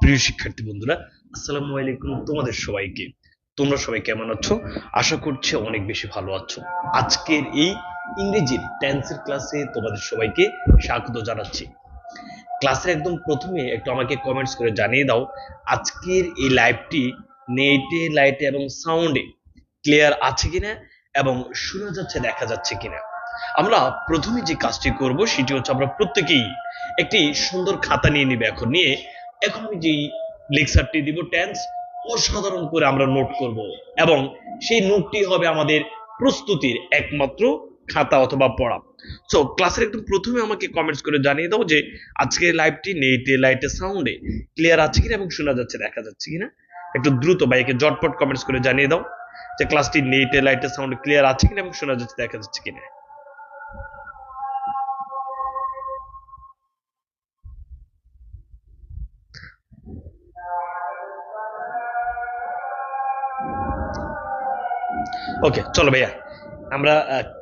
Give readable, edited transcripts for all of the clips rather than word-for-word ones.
প্রিয় শিক্ষার্থী বন্ধুরা, আসসালামু আলাইকুম তোমাদের সবাইকে। তোমরা সবাই কেমন আছো? আশা করছি অনেক বেশি ভালো আছো। আজকের এই ইংরেজির টেন্সের ক্লাসে তোমাদের সবাইকে স্বাগত জানাচ্ছি। ক্লাসের একদম প্রথমে একটু আমাকে কমেন্টস করে জানিয়ে দাও, আজকের এই লাইভটি নেটে, লাইটে এবং সাউন্ডে ক্লিয়ার আছে কিনা এবং শোনা যাচ্ছে, দেখা যাচ্ছে কিনা। আমরা প্রথমে যে কাজটি করব সেটি হচ্ছে আমরা প্রত্যেকেই একটি সুন্দর খাতা নিয়ে নিবে। এখন আমি যেই লেকচারটি দিব টেন্স, অসাধারণ করে আমরা নোট করব এবং সেই নোটটি হবে আমাদের প্রস্তুতির একমাত্র খাতা অথবা পড়া। সো ক্লাসের একটু প্রথমে আমাকে কমেন্টস করে জানিয়ে দাও যে আজকের লাইভটি নেটে, লাইটে, সাউন্ডে ক্লিয়ার আছে কিনা এবং শোনা যাচ্ছে, দেখা যাচ্ছে কিনা। একটু দ্রুত বাইকে জটপট কমেন্টস করে জানিয়ে দাও যে ক্লাসটি নেটে, লাইটে, সাউন্ডে ক্লিয়ার আছে কিনা এবং শোনা যাচ্ছে, দেখা যাচ্ছে কিনা। ওকে, চলো ভাইয়া, আমরা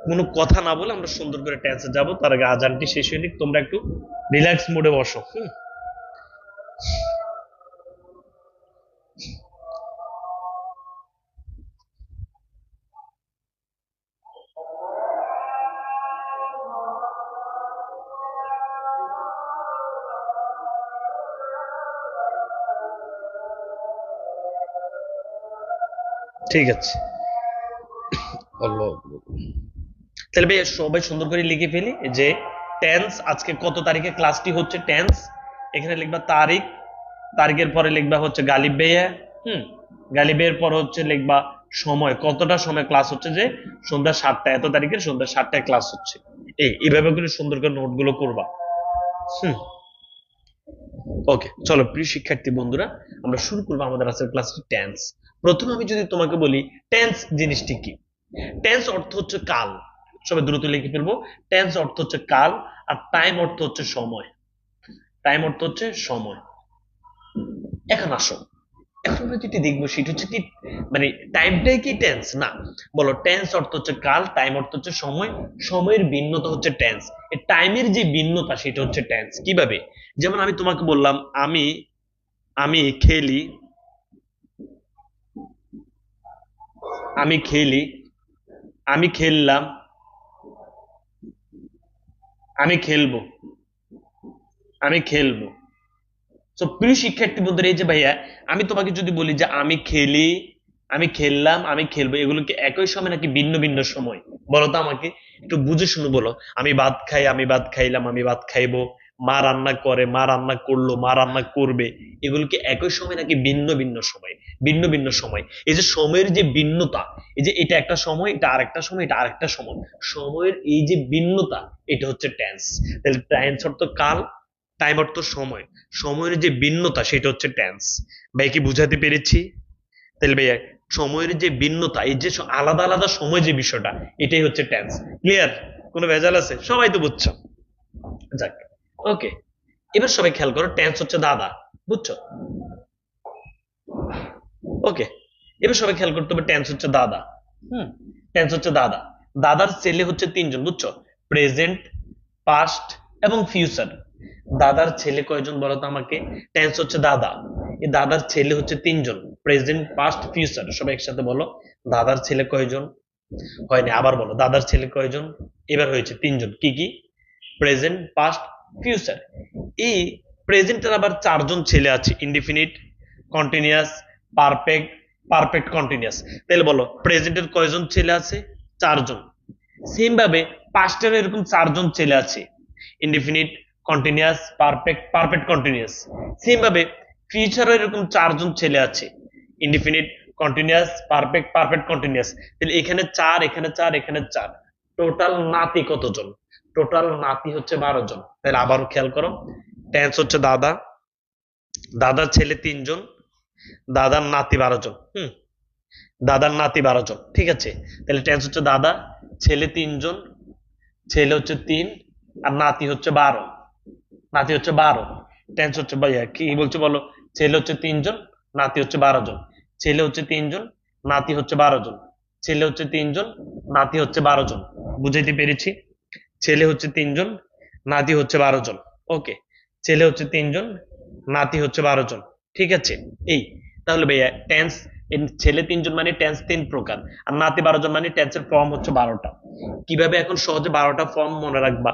কোনো কথা না বলে আমরা সুন্দর করে টেন্সে যাব। তার আগে আজানটি শেষ হয়ে নিক, তোমরা একটু রিল্যাক্স মোডে বসো। ঠিক আছে, তাহলে ভাই সবাই সুন্দর করে লিখে ফেলি যে টেন্স আজকে কত তারিখে ক্লাসটি হচ্ছে। টেন্স এখানে লিখবা তারিখ, তারিখের পরে লিখবা হচ্ছে গালিব ভাইয়া। গালিবের পর হচ্ছে লিখবা সময়, কতটা সময় ক্লাস হচ্ছে, যে সন্ধ্যা 7টা, এত তারিখের সন্ধ্যা 7টায় ক্লাস হচ্ছে। এইভাবে করে সুন্দর করে নোট গুলো করবা। ওকে, চলো প্রিয় শিক্ষার্থী বন্ধুরা, আমরা শুরু করবো আমাদের আজকের ক্লাসটি টেন্স। প্রথমে আমি যদি তোমাকে বলি টেন্স জিনিসটি কি। টেন্স অর্থ হচ্ছে কাল। সবাই দ্রুত লিখে ফেলবো। টেন্স অর্থ হচ্ছে কাল, আর টাইম অর্থ হচ্ছে সময়। টাইম অর্থ হচ্ছে সময়। এখন আসো, এখন আমরা যেটি দেখবো সেটা হচ্ছে কি, মানে টাইমটাই কি টেন্স না? বলো, টেন্স অর্থ হচ্ছে কাল, টাইম অর্থ হচ্ছে সময়, সময়ের ভিন্নতা হচ্ছে টেন্স। এই টাইমের যে ভিন্নতা সেটা হচ্ছে টেন্স। কিভাবে? যেমন আমি তোমাকে বললাম আমি আমি খেলি, আমি খেলি, আমি খেললাম, আমি খেলবো, আমি খেলবো। তো প্রিয় শিক্ষার্থী বন্ধুরা, এই যে ভাইয়া আমি তোমাকে যদি বলি যে আমি খেলি, আমি খেললাম, আমি খেলবো, এগুলো কি একই সময় নাকি ভিন্ন ভিন্ন সময়? বলো তো আমাকে, একটু বুঝে শুনে বলো। আমি ভাত খাই, আমি ভাত খাইলাম, আমি ভাত খাইবো, মা রান্না করে, মা রান্না করলো, মা রান্না করবে, এগুলো কি একই সময় নাকি ভিন্ন ভিন্ন সময়? ভিন্ন ভিন্ন সময়। এই যে সময়ের যে ভিন্নতা, এই যে এটা একটা সময়, এটা আরেকটা সময়, এটা আরেকটা সময়, সময়ের এই যে ভিন্নতা, এটা হচ্ছে টেন্স। তাহলে টেন্স অর্থ কাল, টাইম অর্থ সময়, সময়ের যে ভিন্নতা সেটা হচ্ছে টেন্স। ভাই কি বুঝাতে পেরেছি? তাহলে ভাইয়া সময়ের যে ভিন্নতা, এই যে আলাদা আলাদা সময় যে বিষয়টা, এটাই হচ্ছে টেন্স। ক্লিয়ার? কোনো ভেজাল আছে? সবাই তো বুঝছো। যাক, ওকে, এবার সবাই খেয়াল করো, টেন্স হচ্ছে দাদা। বুঝছো? ওকে, এবার সবাই খেয়াল করতে হবে, টেন্স হচ্ছে দাদা। টেন্স হচ্ছে দাদা। দাদার ছেলে হচ্ছে 3জন। বুঝছো? প্রেজেন্ট, পাস্ট এবং ফিউচার। দাদার ছেলে কয়জন বলো তো আমাকে? টেন্স হচ্ছে দাদা। এই দাদার ছেলে হচ্ছে 3জন। Present, past, future. সবাই একসাথে বলো, দাদার ছেলে কয়জন? হয়নি, আবার বলো, দাদার ছেলে কয়জন? এবার হয়েছে 3জন। কি কি? Present, past, future. এই প্রেজেন্টের আবার 4জন ছেলে আছে, indefinite, continuous, perfect, perfect continuous. তাহলে বলো, প্রেজেন্টের কয়জন ছেলে আছে? 4জন। সেম ভাবে পাস্টের এরকম 4জন ছেলে আছে, indefinite, continuous, perfect, perfect continuous. Same ভাবে ফিউচারও এরকম 4জন ছেলে আছে, indefinite, continuous, perfect, perfect continuous. তাহলে এখানে 4, এখানে 4, এখানে 4, টোটাল নাতি কতজন? টোটাল নাতি হচ্ছে 12জন। তাহলে আবারও খেয়াল করো, টেন্স হচ্ছে দাদা, দাদার ছেলে 3জন, দাদার নাতি 12জন। দাদার নাতি 12জন। ঠিক আছে, তাহলে টেন্স হচ্ছে দাদা, ছেলে 3জন, ছেলে হচ্ছে 3, আর নাতি হচ্ছে 12। নাতি হচ্ছে 12। টেন্স হচ্ছে, ভাইয়া কি বলছো বলো? ছেলে হচ্ছে 3জন, নাতি হচ্ছে 12জন। ছেলে হচ্ছে 3জন, নাতি হচ্ছে 12জন। ছেলে হচ্ছে 3জন, নাতি হচ্ছে 12জন। বুঝাইতে পেরেছি? ছেলে হচ্ছে 3জন, নাতি হচ্ছে 12জন। ওকে, ছেলে হচ্ছে 3জন, নাতি হচ্ছে 12জন। ঠিক আছে। এই তাহলে ভাইয়া টেন্স, ছেলে 3 জন মানে টেন্স 3 প্রকার, আর নাতি 12 জন মানে টেন্সের ফর্ম হচ্ছে 12টা। কিভাবে এখন সহজে 12টা ফর্ম মনে রাখবা?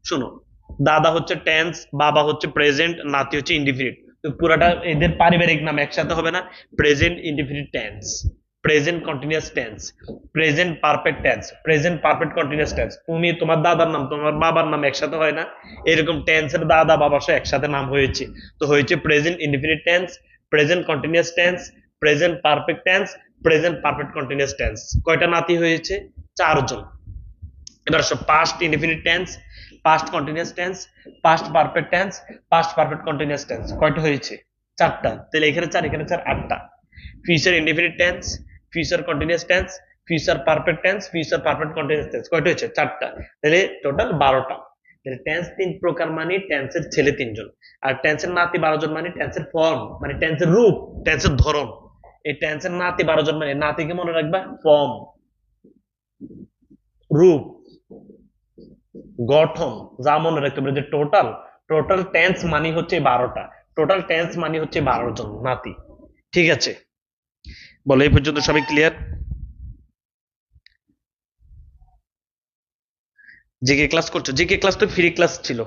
শোনো, দাদা হচ্ছে টেন্স, বাবা হচ্ছে প্রেজেন্ট, নাতি হচ্ছে ইনডিফিনিট। তো পুরাটা এদের পারিবারিক নাম একসাথে হবে না? Present indefinite tense, present continuous tense, present perfect tense, present perfect continuous tense. তুমি তোমার দাদার নাম তোমার বাবার নাম একসাথে হয় না? এরকম টেন্সের দাদা বাবা সহ একসাথে নাম হয়েছে, তো হয়েছে present indefinite tense, present continuous tense, present perfect tense, present perfect continuous tense. কয়টা নাতি হয়েছে? 4 জন। এবার আসো past indefinite tense, past continuous tense, past perfect tense, past perfect continuous tense. কয়টা হয়েছে? 4টা। তাহলে এখানে 4 এখানে 4, 8টা। Future indefinite tense, future continuous tense, future perfect tense, future perfect continuous tense. কয়টা হয়েছে? 4টা। তাহলে টোটাল 12টা। তাহলে টেন্স 3 প্রকার মানে টেন্সের ছেলে 3 জন, আর টেন্সের নাতি 12 জন মানে টেন্সের ফর্ম, মানে টেন্সের রূপ, টেন্সের ধরন। এই টেন্সের নাতি 12 জন মানে নাতিকে মনে রাখবা ফর্ম, রূপ, গঠন, যা মনে রাখতে পারে যে টোটাল, টোটাল টেন্স মানে হচ্ছে 12টা, টোটাল টেন্স মানে হচ্ছে 12 জন নাতি। ঠিক আছে, বলো এই পর্যন্ত সবাই ক্লিয়ার? জিকে ক্লাস করছো? জিকে ক্লাস তো ফ্রি ক্লাস ছিল,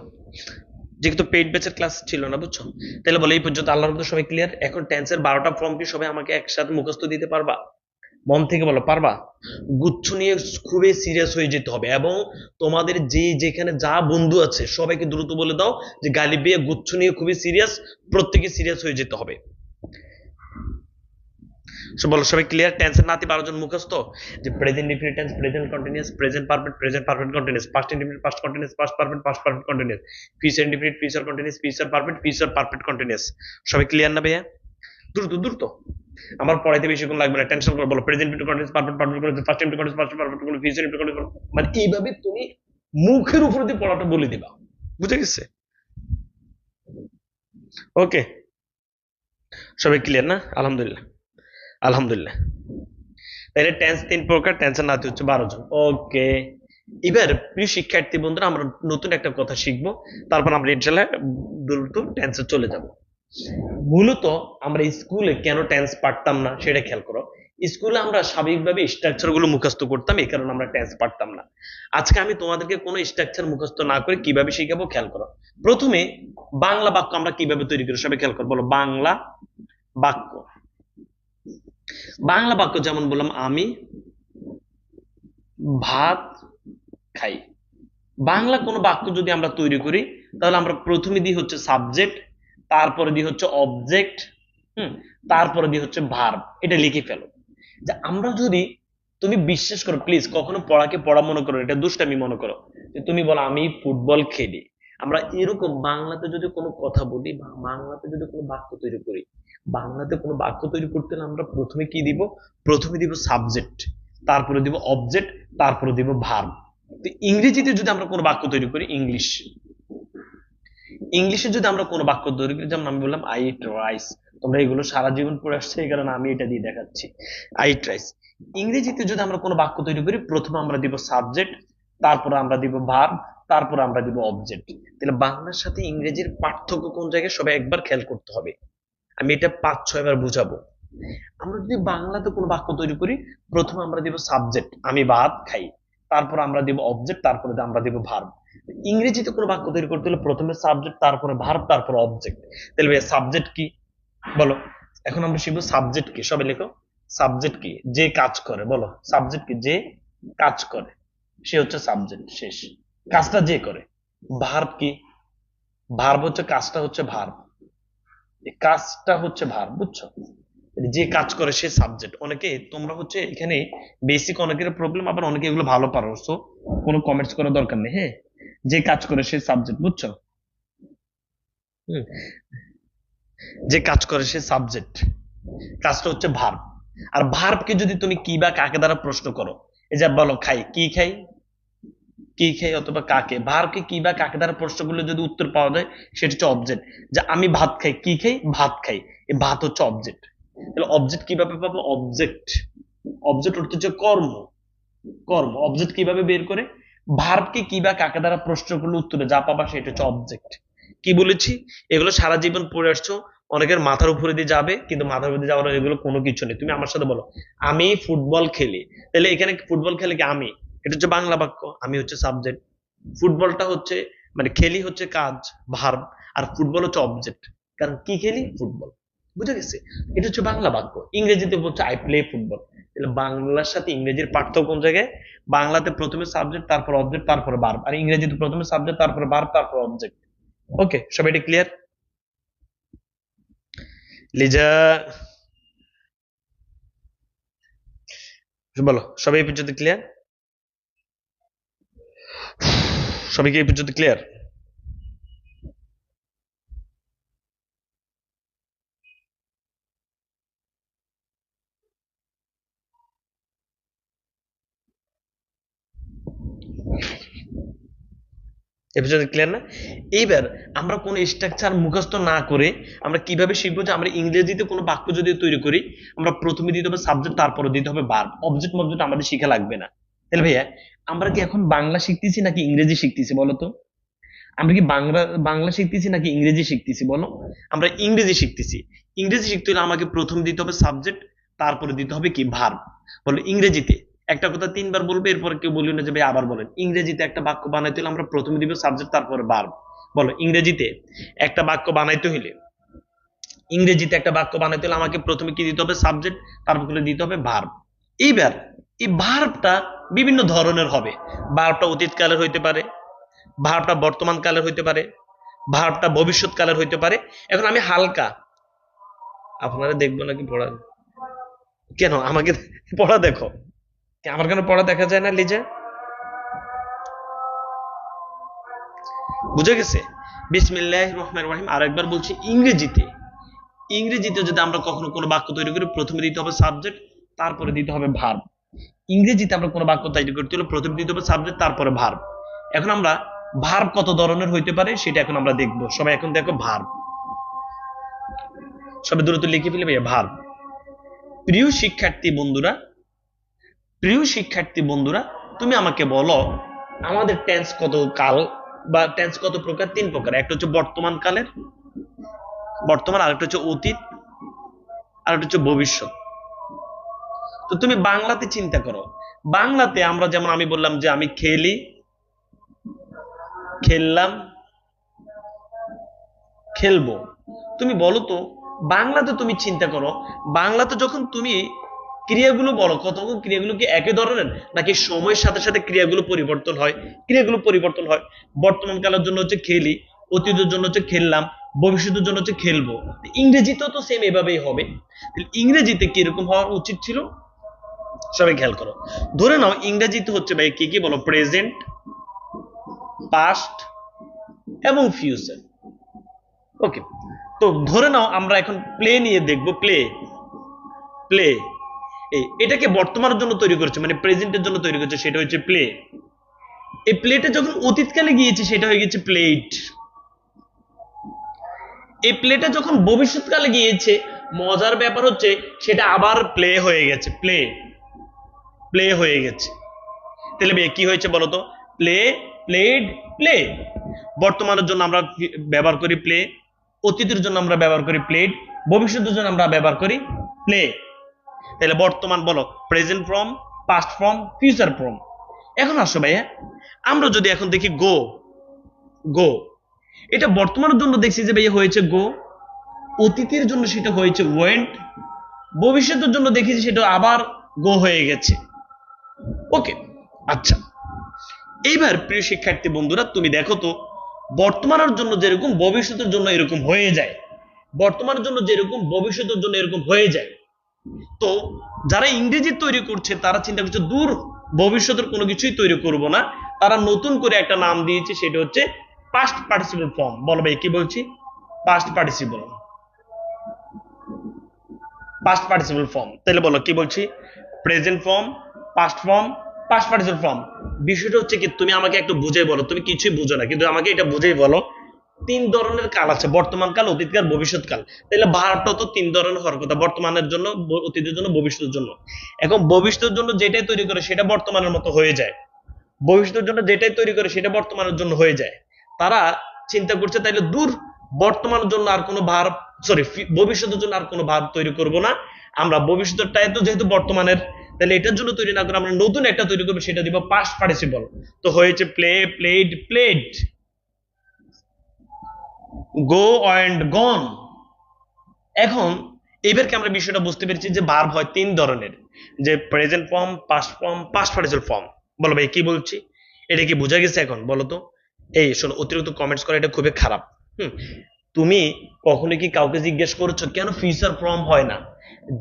যেহেতু পেইড ব্যাচের ক্লাস ছিল না, বুঝছো? তাহলে বলো এই পর্যন্ত আল্লাহর মতো সবাই ক্লিয়ার? এখন টেন্সের 12টা ফর্ম কি সবাই আমাকে একসাথে মুখস্থ দিতে পারবা? মন থেকে বলো, পারবা? গুচ্ছ নিয়ে খুবই সিরিয়াস হয়ে যেতে হবে, এবং তোমাদের যে যেখানে যা বন্ধু আছে সবাইকে দ্রুত বলে দাও যে গালিব ভাইয়া গুচ্ছ নিয়ে খুবই সিরিয়াস, প্রত্যেকে সিরিয়াস হয়ে যেতে হবে। বলো সবাই ক্লিয়ার? টেন্সের নাতি 12 জন মুখস্থ, যে present indefinite tense, present continuous, present perfect continuous, past indefinite past continuous, past perfect continuous, future indefinite future continuous, future perfect continuous. সবাই ক্লিয়ার না ভাইয়া? দ্রুত দ্রুত, আমার পড়াইতে বেশিক্ষণ লাগবে না, টেনশন করে বলো present into continuous, perfect continuous, first into continuous, perfect continuous, future into continuous, মানে এইভাবে তুমি মুখের উপর দিয়ে পড়াটা বলে দিবা। বুঝে গেছে? ওকে, সবাই ক্লিয়ার না? আলহামদুলিল্লাহ, আলহামদুলিল্লাহ। তাহলে টেন্স 3 প্রকার, টেন্সের নাতি হচ্ছে 12 জন। ওকে, এবার প্রিয় শিক্ষার্থী বন্ধুরা আমরা নতুন একটা কথা শিখবো, তারপর আমরা ইনশাআল্লাহ দ্রুত টেন্সে চলে যাব। মূলত আমরা স্কুলে কেন টেন্স পারতাম না সেটা খেয়াল করো। স্কুলে আমরা স্বাভাবিকভাবে স্ট্রাকচার গুলো মুখস্থ করতাম, এই কারণে আমরা টেন্স পারতাম না। আজকে আমি তোমাদেরকে কোনো স্ট্রাকচার মুখস্থ না করে কিভাবে শিখাবো খেয়াল করো। প্রথমে বাংলা বাক্য আমরা কিভাবে তৈরি করি সবাই খেয়াল করো, বলো বাংলা বাক্য। বাংলা বাক্য যেমন বললাম, আমি ভাত খাই। বাংলা কোনো বাক্য যদি আমরা তৈরি করি তাহলে আমরা প্রথমে দিই হচ্ছে সাবজেক্ট, তারপরে দিই হচ্ছে অবজেক্ট, তারপরে দিই হচ্ছে ভার্ব। এটা লিখে ফেলো। যে আমরা যদি, তুমি বিশ্বাস করো প্লিজ, কখনো পড়াকে পড়া মনে করো, এটা দুষ্টামি মনে করো, যে তুমি বলো আমি ফুটবল খেলি। আমরা এরকম বাংলাতে যদি কোনো কথা বলি বা বাংলাতে যদি কোনো বাক্য তৈরি করি, বাংলাতে কোনো বাক্য তৈরি করতে হলে আমরা প্রথমে কি দিব? প্রথমে দিব সাবজেক্ট, তারপরে দিব অবজেক্ট, তারপরে দিব ভার্ব। তো ইংরেজিতে যদি আমরা কোনো বাক্য তৈরি করি, ইংলিশে যদি আমরা কোনো বাক্য তৈরি করি, যেমন আমি বললাম আই ইট রাইস, তোমরা এগুলো সারা জীবন পড়ে আসছে, এই কারণে আমি এটা দিয়ে দেখাচ্ছি, আই ইট রাইস। ইংরেজিতে যদি আমরা কোনো বাক্য তৈরি করি, প্রথমে আমরা দিব সাবজেক্ট, তারপরে আমরা দিব ভার্ব, তারপরে আমরা দিব অবজেক্ট। তাহলে বাংলার সাথে ইংরেজির পার্থক্য কোন জায়গায় সবাই একবার খেয়াল করতে হবে। আমি এটা 5-6 বার বুঝাবো। আমরা যদি বাংলাতে কোনো বাক্য তৈরি করি, প্রথমে আমরা দিব সাবজেক্ট, আমি ভাত খাই, তারপর আমরা দিব অবজেক্ট, তারপরে আমরা দিব ভার্ব। ইংরেজিতে কোনো বাক্য তৈরি করতে হলে প্রথমে সাবজেক্ট, তারপরে ভার্ব, তারপরে অবজেক্ট। তাহলে ভাই সাবজেক্ট কি বলো? এখন আমরা শিখবো সাবজেক্ট কি। সবাই লেখো, সাবজেক্ট কি? যে কাজ করে। বলো সাবজেক্ট কি? যে কাজ করে, সে হচ্ছে সাবজেক্ট। শেষ, কাজটা যে করে। ভার্ব কি? ভার্ব হচ্ছে কাজটা হচ্ছে ভার্ব, কাজটা হচ্ছে ভার্ব, বুঝছো? যে কাজ করে সে সাবজেক্ট। অনেকে তোমরা হচ্ছে এখানে বেসিক অনেকের প্রবলেম, আবার অনেকে এগুলো ভালো পারো, সো কোনো কমেন্টস করার দরকার নেই। হ্যাঁ, যে কাজ করে সে সাবজেক্ট, বুঝছো? হুম, যে কাজ করে সে সাবজেক্ট, কাজটা হচ্ছে ভার্ব। আর ভার্বকে যদি তুমি কি বা কাকে দ্বারা প্রশ্ন করো, এই যে বলো খাই, কি খাই, কি খাই অথবা কাকে, ভার্বকে কি বা কাকে দ্বারা প্রশ্ন করলে যদি উত্তর পাওয়া যায়, সেটা হচ্ছে অবজেক্ট। যে আমি ভাত খাই, কি খাই? ভাত খাই। এই ভাত হচ্ছে অবজেক্ট। তাহলে অবজেক্ট কিভাবে পাবো? অবজেক্ট, অবজেক্ট অর্থ হচ্ছে কর্ম, কর্ম। অবজেক্ট কিভাবে বের করে? ভার্বকে কি বা কাকে দ্বারা প্রশ্ন করলে উত্তরে যা পাবা সেটা হচ্ছে অবজেক্ট। কি বলেছি? এগুলো সারা জীবন পড়ে আসছো, অনেকের মাথার উপরে দিয়ে যাবে, কিন্তু মাথার উপরে দিয়ে যাওয়ার এগুলো কোনো কিছু নেই। তুমি আমার সাথে বলো, আমি ফুটবল খেলি, তাহলে এখানে ফুটবল খেলে কি আমি, এটা হচ্ছে বাংলা বাক্য, আমি হচ্ছে সাবজেক্ট, ফুটবলটা হচ্ছে মানে খেলি হচ্ছে কাজ, ভার্ব, আর ফুটবল হচ্ছে অবজেক্ট, কারণ কি খেলি, ফুটবল। বুঝে গেছে? এটা হচ্ছে বাংলা বাক্য। ইংরেজিতে বলছে আই প্লে ফুটবল। তাহলে বাংলার সাথে ইংরেজির পার্থক্য কোন জায়গায়? বাংলাতে প্রথমে সাবজেক্ট, তারপর অবজেক্ট, তারপরে ভার্ব, আর ইংরেজিতে প্রথমে সাবজেক্ট, তারপরে ভার্ব, তারপর অবজেক্ট। ওকে, সবাই এটা ক্লিয়ার? লিজা বলো, সবাই এই পর্যন্ত ক্লিয়ার? সবাইকে এই পর্যন্ত ক্লিয়ার? এই পর্যন্ত ক্লিয়ার না? এইবার আমরা কোন স্ট্রাকচার মুখস্থ না করে আমরা কিভাবে শিখবো যে আমরা ইংরেজিতে কোনো বাক্য যদি তৈরি করি, আমরা প্রথমে দিতে হবে সাবজেক্ট, তারপরে দিতে হবে ভার্ব, অবজেক্ট মবজেক্ট আমাদের শিখা লাগবে না। তাহলে ভাইয়া আমরা কি এখন বাংলা শিখতেছি নাকি ইংরেজি শিখতেছি বলো তো? আমরা কি বাংলা বাংলা শিখতেছি নাকি ইংরেজি শিখতেছি বলো? আমরা ইংরেজি শিখতেছি। ইংরেজি শিখতে হলে আমাকে প্রথম দিতে হবে সাবজেক্ট, তারপরে দিতে হবে কি, ভার্ব। বলো ইংরেজিতে একটা কথা তিনবার বলবে, এরপরে কেউ বলবে না যে ভাই আবার বলেন। ইংরেজিতে একটা বাক্য বানাইতে হলে আমরা প্রথমে দিব সাবজেক্ট, তারপরে ভার্ব। বলো ইংরেজিতে একটা বাক্য বানাইতে হলে, ইংরেজিতে একটা বাক্য বানাইতে হলে আমাকে প্রথমে কি দিতে হবে, সাবজেক্ট, তারপরে দিতে হবে ভার্ব। এইবার এই ভার্বটা বিভিন্ন ধরনের হবে। ভার্বটা অতীতকালের হইতে পারে, ভার্বটা বর্তমান কালের হইতে পারে, ভার্বটা ভবিষ্যৎ কালের হইতে পারে। এখন আমি হালকা, আপনারা দেখবো নাকি পড়া? কেন আমাকে পড়া দেখো, আমার কেন পড়া দেখা যায় না লিজা? বুঝে গেছে? বিসমিল্লাহির রহমানির রহিম। আরেকবার বলছি, ইংরেজিতে, ইংরেজিতে যদি আমরা কখনো কোনো বাক্য তৈরি করি, প্রথমে দিতে হবে সাবজেক্ট, তারপরে দিতে হবে ভার্ব। ইংরেজিতে আমরা কোনো বাক্য তৈরি করতে হলে প্রথমে দিতে হবে সাবজেক্ট, তারপরে ভার্ব। এখন আমরা ভার্ব কত ধরনের হইতে পারে সেটা এখন আমরা দেখব। সবাই এখন দেখো ভার্ব, সবাই দ্রুত লিখে ফেলে ভাইয়া ভার্ব। প্রিয় শিক্ষার্থী বন্ধুরা, প্রিয় শিক্ষার্থী বন্ধুরা, তুমি আমাকে বলো আমাদের টেন্স কত কাল বা টেন্স কত প্রকার? তিন প্রকার। একটা হচ্ছে বর্তমান কালের, বর্তমান, আরেকটা হচ্ছে অতীত, আরেকটা হচ্ছে ভবিষ্যৎ। তো তুমি বাংলাতে চিন্তা করো, বাংলাতে আমরা যেমন আমি বললাম যে আমি খেলি, খেললাম, খেলবো। তুমি বলো তো বাংলাতে তুমি চিন্তা করো, বাংলাতে যখন তুমি ক্রিয়াগুলো বলো, কতক্ষণ ক্রিয়াগুলো কি একই ধরনের, নাকি সময়ের সাথে সাথে ক্রিয়াগুলো পরিবর্তন হয়? ক্রিয়াগুলো পরিবর্তন হয়। বর্তমান কালের জন্য হচ্ছে খেলি, অতীতের জন্য হচ্ছে খেললাম, ভবিষ্যতের জন্য হচ্ছে খেলবো। ইংরেজিতেও তো সেম এভাবেই হবে। ইংরেজিতে কিরকম হওয়া উচিত ছিল সবাই খেয়াল করো। ধরে নাও ইংরেজিতে হচ্ছে ভাই কি কি বলো, প্রেজেন্ট, পাস্ট এবং ফিউচার। ওকে, তো ধরে নাও আমরা এখন প্লে নিয়ে দেখবো। প্লে, প্লে এটাকে বর্তমানের জন্য তৈরি করেছে, মানে প্রেজেন্টের জন্য তৈরি করেছে, সেটা হচ্ছে প্লে। এই প্লেটা যখন অতীতকালে গিয়েছে সেটা হয়ে গেছে প্লেট। এই প্লেটা যখন ভবিষ্যৎকালে গিয়েছে, মজার ব্যাপার হচ্ছে সেটা আবার প্লে হয়ে গেছে, প্লে, প্লে হয়ে গেছে। তাহলে কি হয়েছে বলতো? Play, played, play. বর্তমানের জন্য আমরা ব্যবহার করি প্লে, অতীতের জন্য আমরা ব্যবহার করি প্লেড, ভবিষ্যতের জন্য আমরা ব্যবহার করি প্লে। তাহলে বর্তমান বলো present form, past form, future form. এখন আসো ভাইয়া আমরা যদি এখন দেখি গো, গো এটা বর্তমানের জন্য দেখছি যে ভাইয়া হয়েছে গো, অতীতের জন্য সেটা হয়েছে ওয়েন্ট, ভবিষ্যতের জন্য দেখেছি সেটা আবার গো হয়ে গেছে। ওকে, আচ্ছা এইবার প্রিয় শিক্ষার্থী বন্ধুরা তুমি দেখো তো, বর্তমানের জন্য যেরকম ভবিষ্যতের জন্য এরকম হয়ে যায়, বর্তমানের জন্য যেরকম ভবিষ্যতের জন্য এরকম হয়ে যায়। তো যারা ইংরেজি তৈরি করছে তারা চিন্তা করছে দূর, ভবিষ্যতের কোনো কিছুই তৈরি করব না, তারা নতুন করে একটা নাম দিয়েছে, সেটা হচ্ছে পাস্ট পার্টিসিপল ফর্ম। বলো ভাই কি বলছি? Past participle, past participle form. তাহলে বলো কি বলছি? Present form, past form, past participle form. বিষয়টা হচ্ছে কি, তুমি আমাকে একটু বুঝাই বলো, তুমি কিছুই বুঝো না, কিন্তু আমাকে এটা বুঝাই বলো। তিন ধরনের কাল আছে, বর্তমান কাল, অতীতকাল, ভবিষ্যৎ কাল। তাহলে ভার্বটা তো তিন ধরনের হওয়ার কথা, বর্তমানের জন্য, অতীতের জন্য, ভবিষ্যতের জন্য। এখন ভবিষ্যতের জন্য যেটাই তৈরি করে সেটা বর্তমানের মতো হয়ে যায়, ভবিষ্যতের জন্য যেটাই তৈরি করে সেটা বর্তমানের জন্য হয়ে যায়। তারা চিন্তা করছে তাইলে দূর, বর্তমানের জন্য আর কোনো ভার্ব সরি ভবিষ্যতের জন্য আর কোনো ভার্ব তৈরি করব না। আমরা ভবিষ্যৎটাই তো যেহেতু বর্তমানের, তাহলে এটার জন্য তৈরি না করে আমরা নতুন একটা তৈরি করবো, সেটা দিব পাস্ট পার্টিসিপল। তো হয়েছে play, played, played, go and গন। এখন এবার কি আমরা বিষয়টা বুঝতে পেরেছি যে ভার্ব হয় তিন ধরনের, যে present form, past form, past participle form. বলো ভাই কি বলছি, এটা কি বোঝা গেছে এখন বলো তো? এই শোনো, অতিরিক্ত কমেন্টস করা এটা খুবই খারাপ। হুম, তুমি কখনো কি কাউকে জিজ্ঞেস করেছো কেন ফিউচার ফর্ম হয় না?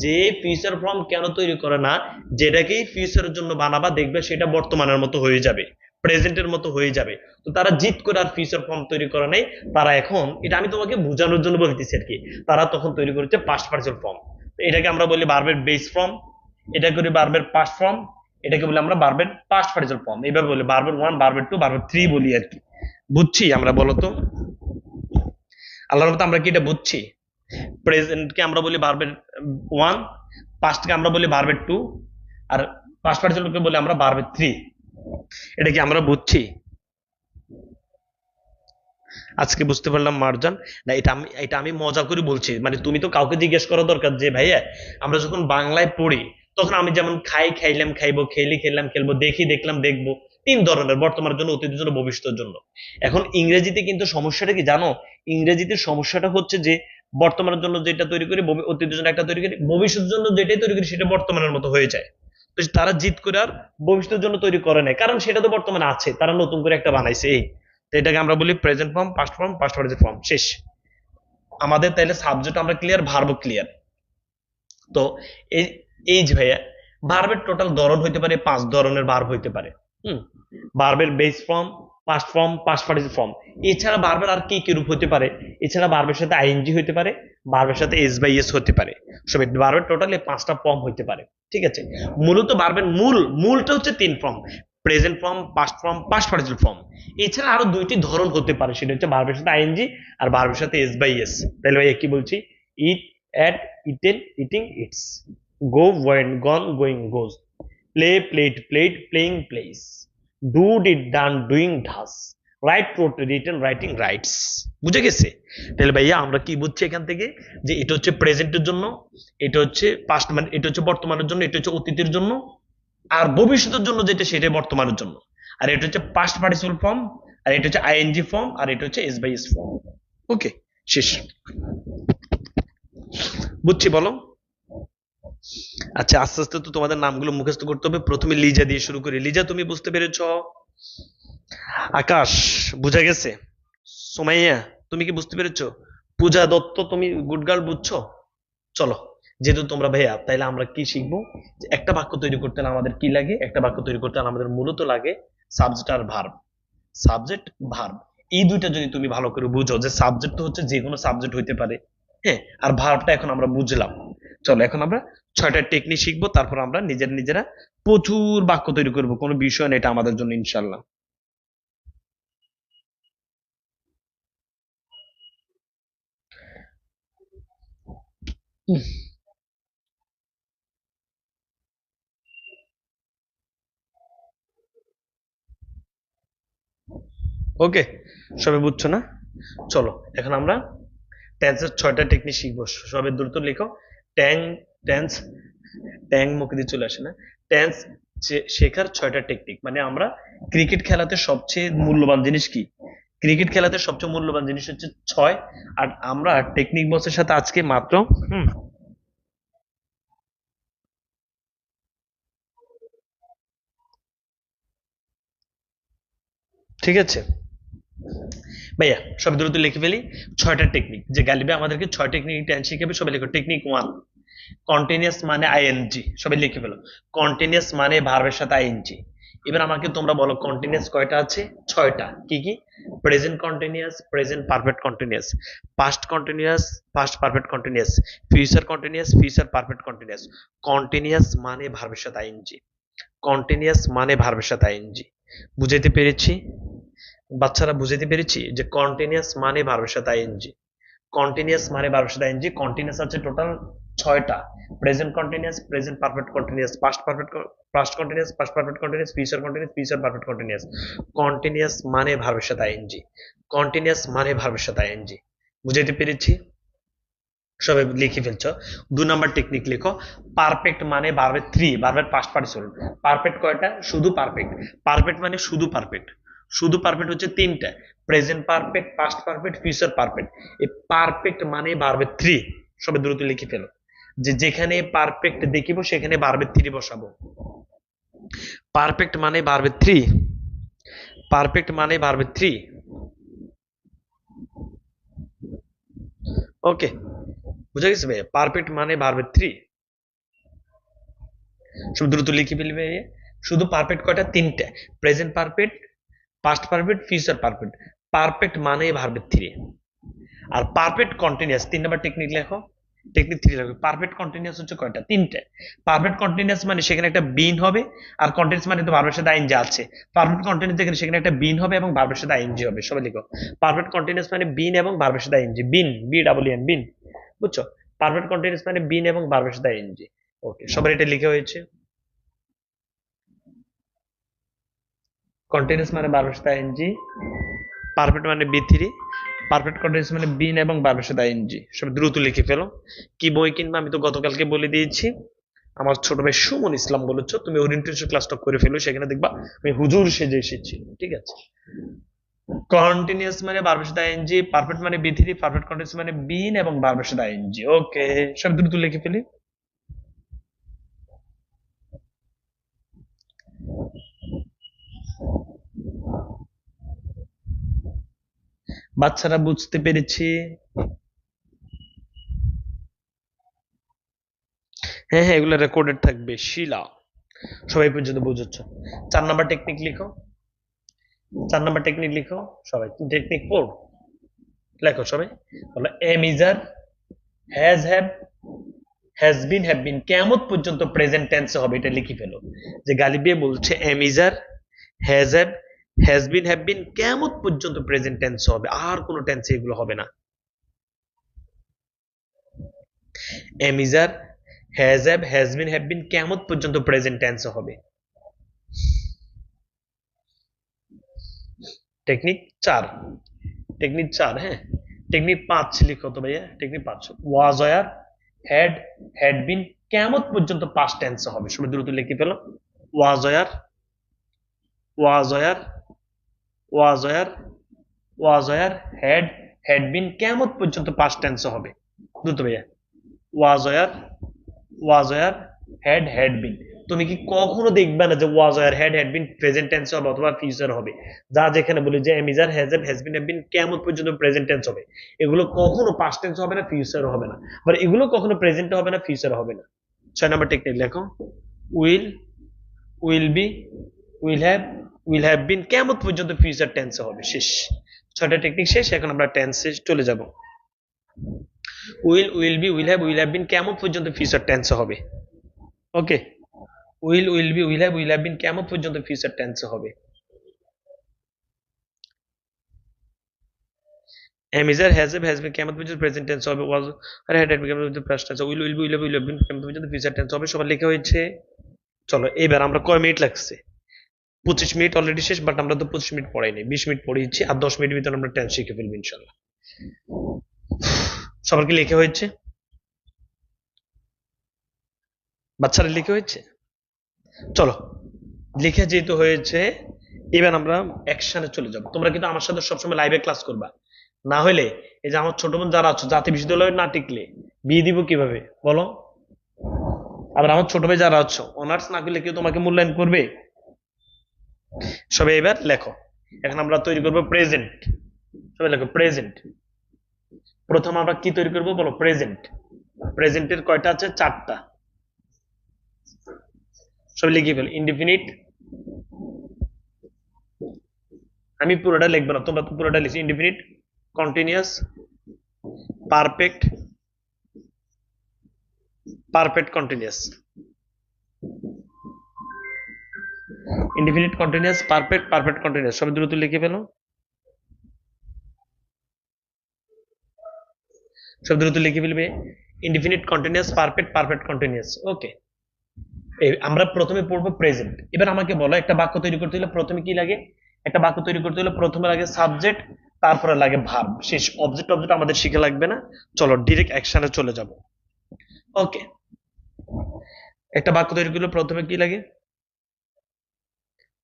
যে ফিউচার ফর্ম কেন তৈরি করে না, যেটাকেই ফিউচারের জন্য বানাবা দেখবে সেটা বর্তমানের মতো হয়ে যাবে, প্রেজেন্টের মতো হয়ে যাবে। তো তারা জিদ করে আর ফিউচার ফর্ম তৈরি করে নাই, তারা এখন, এটা আমি তোমাকে বোঝানোর জন্য বলতেছি আর কি, তারা তখন তৈরি করেছে পাস্ট পার্টিসিপল ফর্ম। তো এটাকে আমরা বলি ভার্বের বেস ফর্ম, এটাকে বলি ভার্বের পাস্ট ফর্ম, এটাকে বলি আমরা ভার্বের পাস্ট পার্টিসিপল ফর্ম। এইভাবে বলি ভার্বের 1, ভার্বের 2, ভার্বের 3 বলি আর কি। বুঝছি আমরা, বলো তো আল্লাহর মতো আমরা কি এটা বুঝছি? প্রেজেন্টকে আমরা বলি ভার্বের 1, পাস্টকে আমরা বলি ভার্বের 2, আর পাস্ট পার্টিসিপলকে বলি আমরা ভার্বের 3। এটা কি আমরা বুঝছি? আজকে বুঝতে পারলাম মারজান। না, এটা আমি মজা করে বলছি, মানে তুমি তো কাউকে জিজ্ঞেস করা দরকার যে ভাইয়া আমরা যখন বাংলায় পড়ি তখন আমি যেমন খাই, খাইলাম, খাইবো, খেলি, খেললাম, খেলবো, দেখি, দেখলাম, দেখবো, তিন ধরনের, বর্তমানের জন্য, অতীতের জন্য, ভবিষ্যতের জন্য। এখন ইংরেজিতে কিন্তু সমস্যাটা কি জানো? ইংরেজিতে সমস্যাটা হচ্ছে যে বর্তমানের জন্য যেটা তৈরি করি, অতীতের জন্য একটা তৈরি করি, ভবিষ্যতের জন্য যেটাই তৈরি করি সেটা বর্তমানের মতো হয়ে যায়। তো তারা জিদ করে আর ভবিষ্যতের জন্য তৈরি করে নাই, কারণ সেটা তো বর্তমানে আছে, তারা নতুন করে একটা বানাইছে এই। তো এটাকে আমরা বলি present form, past form, past participle form. শেষ আমাদের, তাইলে সাবজেক্ট আমরা ক্লিয়ার, ভার্ব ক্লিয়ার। তো এই এই যে ভাইয়া ভার্বের টোটাল ধরন হইতে পারে 5 ধরনের ভার্ব হইতে পারে। হুম, ভার্বের base form, past form, past participle form. এছাড়া ভার্বের আর কি কি রূপ হতে পারে? এছাড়া ভার্বের সাথে আইএনজি হইতে পারে, ভার্বের সাথে এস বাই এস হতে পারে। সব ভার্বের টোটাল এই 5টা ফর্ম হইতে পারে। ঠিক আছে, মূলত ভার্বের মূলটা হচ্ছে 3 form, present form, past form, past participle form. এছাড়া আরো 2টি ধরন হতে পারে, সেটা হচ্ছে ভার্বের সাথে আইএনজি আর ভার্বের সাথে এস বাই এস। তাহলে ভাই কি বলছি? ইট, at, eaten, eating, eats, go, went, gone, going, goes, play, played, played, playing, plays, do, did, done, doing, does, write, wrote, written, writing, writes। বুঝে গেছে? তাহলে ভাইয়া আমরা কি বুঝছি এখান থেকে, যে এটা হচ্ছে প্রেজেন্টের জন্য, এটা হচ্ছে পাস্ট, মানে এটা হচ্ছে বর্তমানের জন্য, এটা হচ্ছে অতীতের জন্য, আর ভবিষ্যতের জন্য যেটা সেটাই বর্তমানের জন্য। আর এটা হচ্ছে পাস্ট পার্টিসিপল ফর্ম, আর এটা হচ্ছে আইএনজি ফর্ম, আর এটা হচ্ছে এস বাই এস ফর্ম। ওকে, শেষ। বুঝছি বলো? আচ্ছা, আস্তে আস্তে তো তোমাদের নামগুলো মুখস্থ করতে হবে। প্রথমে লিজা দিয়ে শুরু করি। লিজা তুমি বুঝতে পেরেছ? আকাশ বুঝা গেছে? সোমাইয়া তুমি কি বুঝতে পেরেছো? পূজা দত্ত তুমি গুড গার্ল বুঝছো? চলো, যেহেতু তোমরা ভাইয়া, তাইলে আমরা কি শিখবো? যে একটা বাক্য তৈরি করতে হলে আমাদের কি লাগে? একটা বাক্য তৈরি করতে হলে আমাদের মূলত লাগে সাবজেক্ট আর ভার্ব। সাবজেক্ট, ভার্ব, এই দুইটা যদি তুমি ভালো করে বুঝো, যে সাবজেক্ট তো হচ্ছে যে কোনো সাবজেক্ট হইতে পারে, হ্যাঁ, আর ভার্বটা এখন আমরা বুঝলাম। চলো এখন আমরা 6টা টেকনিক শিখবো, তারপর আমরা নিজেরা প্রচুর বাক্য তৈরি করব, কোনো বিষয় না এটা আমাদের জন্য ইনশাল্লাহ। ওকে, সবাই বুঝছো না? চলো এখন আমরা টেন্সের 6টা টেকনিক শিখবো। সবাই দ্রুত লিখো। ট্যাং, টেন্স, ট্যাং মুখে দিয়ে চলে আসে না। টেন্স শেখার 6টা টেকনিক, মানে আমরা ক্রিকেট খেলাতে সবচেয়ে মূল্যবান জিনিস কি? ক্রিকেট খেলাতে সবচেয়ে মূল্যবান জিনিস হচ্ছে 6। আর আমরা টেকনিক বসের সাথে আজকে মাত্র হুম ঠিক আছে ভাইয়া, সব দ্রুত লিখে ফেলি। 6টা টেকনিক, যে গালিবে আমাদেরকে 6 টেকনিক টেন্স শিখাবে। সবাই লিখো। টেকনিক 1, কন্টিনিউয়াস মানে আইএনজি। সবাই লিখে ফেলো। কন্টিনিউয়াস মানে ভার্বের সাথে আইএনজি। এবার আমাকে তোমরা বলো কন্টিনিউয়াস কয়টা আছে? 6টা। কি কি? Present continuous, present perfect continuous, past continuous, past perfect continuous, future continuous, future perfect continuous. Continuous মানে ভার্বের সাথে আইএনজি। কন্টিনিউয়াস মানে ভার্বের সাথে আইএনজি। বুঝাইতে পেরেছি বাচ্চারা? বুঝাইতে পেরেছি যে কন্টিনিউয়াস মানে ভার্বের সাথে আইএনজি। কন্টিনিউয়াস মানে ভার্বের সাথে আইএনজি। কন্টিনিউয়াস আছে টোটাল 6টা। Present continuous, present perfect continuous, past perfect, past continuous, past perfect continuous, future continuous, future perfect continuous. Continuous মানে ভার্বের সাথে আইএনজি। কন্টিনিউয়াস মানে ভার্বের সাথে আইএনজি। বুঝাইতে পেরেছি? সবাই লিখে ফেলছো। 2 নাম্বার টেকনিক লিখো, পারফেক্ট মানে ভার্বের থ্রি, ভার্বের পাস্ট পার্টিসিপল। পারফেক্ট কয়টা? শুধু পারফেক্ট। পারফেক্ট মানে শুধু পারফেক্ট। শুধু পারফেক্ট হচ্ছে তিনটা, present perfect, past perfect, future perfect. এই পারফেক্ট মানে ভার্বের থ্রি। সবাই দ্রুত লিখে ফেলো, যে যেখানে পারফেক্ট দেখিব সেখানে ভার্বের থ্রি বসাবো। পারফেক্ট মানে ভার্বের থ্রি, পারফেক্ট মানে ভার্বের থ্রি। ওকে, বুঝা গেছে ভাই? পারফেক্ট মানে ভার্বের থ্রি। সব দ্রুত লিখে ফেলবে। শুধু পারফেক্ট কয়টা? তিনটা, present perfect, past perfect, future perfect. Perfect মানে ভার্বের থ্রি। আর পারফেক্ট কন্টিনিউয়াস 3 নাম্বার টেকনিক লেখো, টেকনিক 3 লেখো। পারফেক্ট কন্টিনিউয়াস হচ্ছে কয়টা? তিনটে। পারফেক্ট কন্টিনিউয়াস মানে সেখানে একটা বিন হবে, আর কন্টিনিউয়াস মানে তো ভার্বের সাথে আইএনজি আছে। পারফেক্ট কন্টিনিউয়াস যেখানে সেখানে একটা বিন হবে এবং ভার্বের সাথে আইএনজি হবে। সবাই লিখো, পারফেক্ট কন্টিনিউয়াস মানে বিন এবং ভার্বের সাথে আইএনজি। বিন, বি ডাবল এন, বিন। বুঝছো? পারফেক্ট কন্টিনিউয়াস মানে বিন এবং ভার্বের সাথে আইএনজি। ওকে, সবার এটা লিখে হয়েছে। কন্টিনিউয়াস মানে ভার্বের সাথে আইএনজি, পারফেক্ট মানে বি থ্রি, পারফেক্ট কন্টিনিউয়াস মানে বিন এবং ভার্বের সাথে আইএনজি। সব দ্রুত লিখে ফেলো। কি বই কিনবা আমি তো গতকালকে বলে দিয়েছি। আমার ছোট ভাই সুমন ইসলাম বলেছো, তুমি ওরিয়েন্টেশন ক্লাসটা করে ফেলো, সেখানে দেখবা আমি হুজুর সেজে এসেছি। ঠিক আছে? কন্টিনিউয়াস মানে ভার্বের সাথে আইএনজি, পারফেক্ট মানে বি থ্রি, পারফেক্ট কন্টিনিউয়াস মানে বিন এবং ভার্বের সাথে আইএনজি। ওকে, সব দ্রুত লিখে ফেলি। বাচ্চারা বুঝতে পেরেছি? হ্যাঁ হ্যাঁ, এগুলো রেকর্ডেড থাকবে। শিলা, সবাই পর্যন্ত বুঝেছ? 4 নাম্বার টেকনিক লিখো, 4 নাম্বার টেকনিক লিখো সবাই। টেকনিক 4 লেখো সবাই। বলো, M is are, has have, has been, have been কেমন পর্যন্ত প্রেজেন্ট টেন্সে হবে, এটা লিখে ফেলো। যে গালিবিয়া বলছে M is are, has have, has been, have been কেমন পর্যন্ত প্রেজেন্ট টেন্সে হবে, আর কোনো টেন্সে এগুলো হবে না। Am is are, has have, has been, have been কেমন পর্যন্ত প্রেজেন্ট টেন্সে হবে। Technique 4, technique 4। হ্যাঁ, টেকনিক 5 লিখো তো ভাইয়া। Technique 5, was were, had, had been কেমন পর্যন্ত পাস্ট টেন্সে হবে। সবাই দ্রুত লিখে ফেলো। Was were, was were, was were, was were, had, had been কেমন পর্যন্ত পাস্ট টেন্সে হবে। দ্রুত ভাইয়া। Was were, was were, had, had been. তুমি কি কখনো দেখবে না যে was were, had, had been present tense হবে অথবা ফিউচার হবে? যা যেখানে বলি যে am is are, has have, has been, have been কেমন পর্যন্ত প্রেজেন্ট টেন্স হবে, এগুলো কখনো পাস্ট টেন্স হবে না, ফিউচার হবে না। বাট এগুলো কখনো প্রেজেন্ট হবে না, ফিউচার হবে না। 6 নাম্বার টেকনিক লেখো, will, will be, will have, will have been কেমন পর্যন্ত ফিউচার টেন্সে হবে। শেষ, 6টা টেকনিক শেষ। এখন আমরা টেন্সে চলে যাব। Will, will be, will have, will have been কেমন পর্যন্ত ফিউচার টেন্সে হবে। Okay, will, will be, will have, will have been কেমন পর্যন্ত ফিউচার টেন্সে হবে। am is are has have has been কেমন পর্যন্ত প্রেজেন্ট টেন্স হবে। was আর had had been কেমন পর্যন্ত পাস্ট টেন্স হবে। will be will have will have been কেমন পর্যন্ত ফিউচার টেন্স হবে। সবার লেখা হয়েছে। চলো এবার আমরা কয় মিনিট লাগছে? 25 মিনিট অলরেডি শেষ, বাট আমরা তো 25 মিনিট পড়াইনি, 20 মিনিট পড়িয়েছি, আর 10 মিনিটের ভিতরে আমরা টেন্স শিখে ফেলবো ইনশাল্লাহ। সবার কি লেখা হয়েছে? বাচ্চারা লিখে হয়েছে? চলো, লিখে যেহেতু হয়েছে, এবার আমরা অ্যাকশনে চলে যাব। তোমরা কিন্তু আমার সাথে সবসময় লাইভে ক্লাস করবা, না হলে এই যে আমার ছোট বোন যারা আছো, জাতীয় বিশ্ববিদ্যালয়ে না টিকলে বিয়ে দিব কিভাবে বলো? আবার আমার ছোট ভাই যারা আছো, অনার্স না করলে কেউ তোমাকে মূল্যায়ন করবে? সবাই এবার লেখো। এখন আমরা তৈরি করব প্রেজেন্ট। সবাই লেখো প্রেজেন্ট। প্রথম আমরা কি তৈরি করব বলো? প্রেজেন্ট। প্রেজেন্টের কয়টা আছে? 4টা। সবাই লিখে ফেল। ইনডিফিনিট, আমি পুরোটা লিখবো না, তোমরা তো পুরোটা লিখছি। Indefinite, continuous, perfect, perfect continuous. Indefinite, continuous, perfect, perfect continuous. সবাই দ্রুত লিখে ফেলো। সব দ্রুত লিখে ফেলবে। Indefinite, continuous, perfect, perfect continuous. Okay, আমরা প্রথমে পড়বো প্রেজেন্ট। এবার আমাকে বলো, একটা বাক্য তৈরি করতে হলে প্রথমে কি লাগে? একটা বাক্য তৈরি করতে হলে প্রথমে লাগে সাবজেক্ট, তারপরে লাগে ভার্ব। শেষ। অবজেক্ট অবজেক্ট আমাদের শিখে লাগবে না, চলো ডিরেক্ট অ্যাকশনে চলে যাব। ওকে, একটা বাক্য তৈরি করলে প্রথমে কি লাগে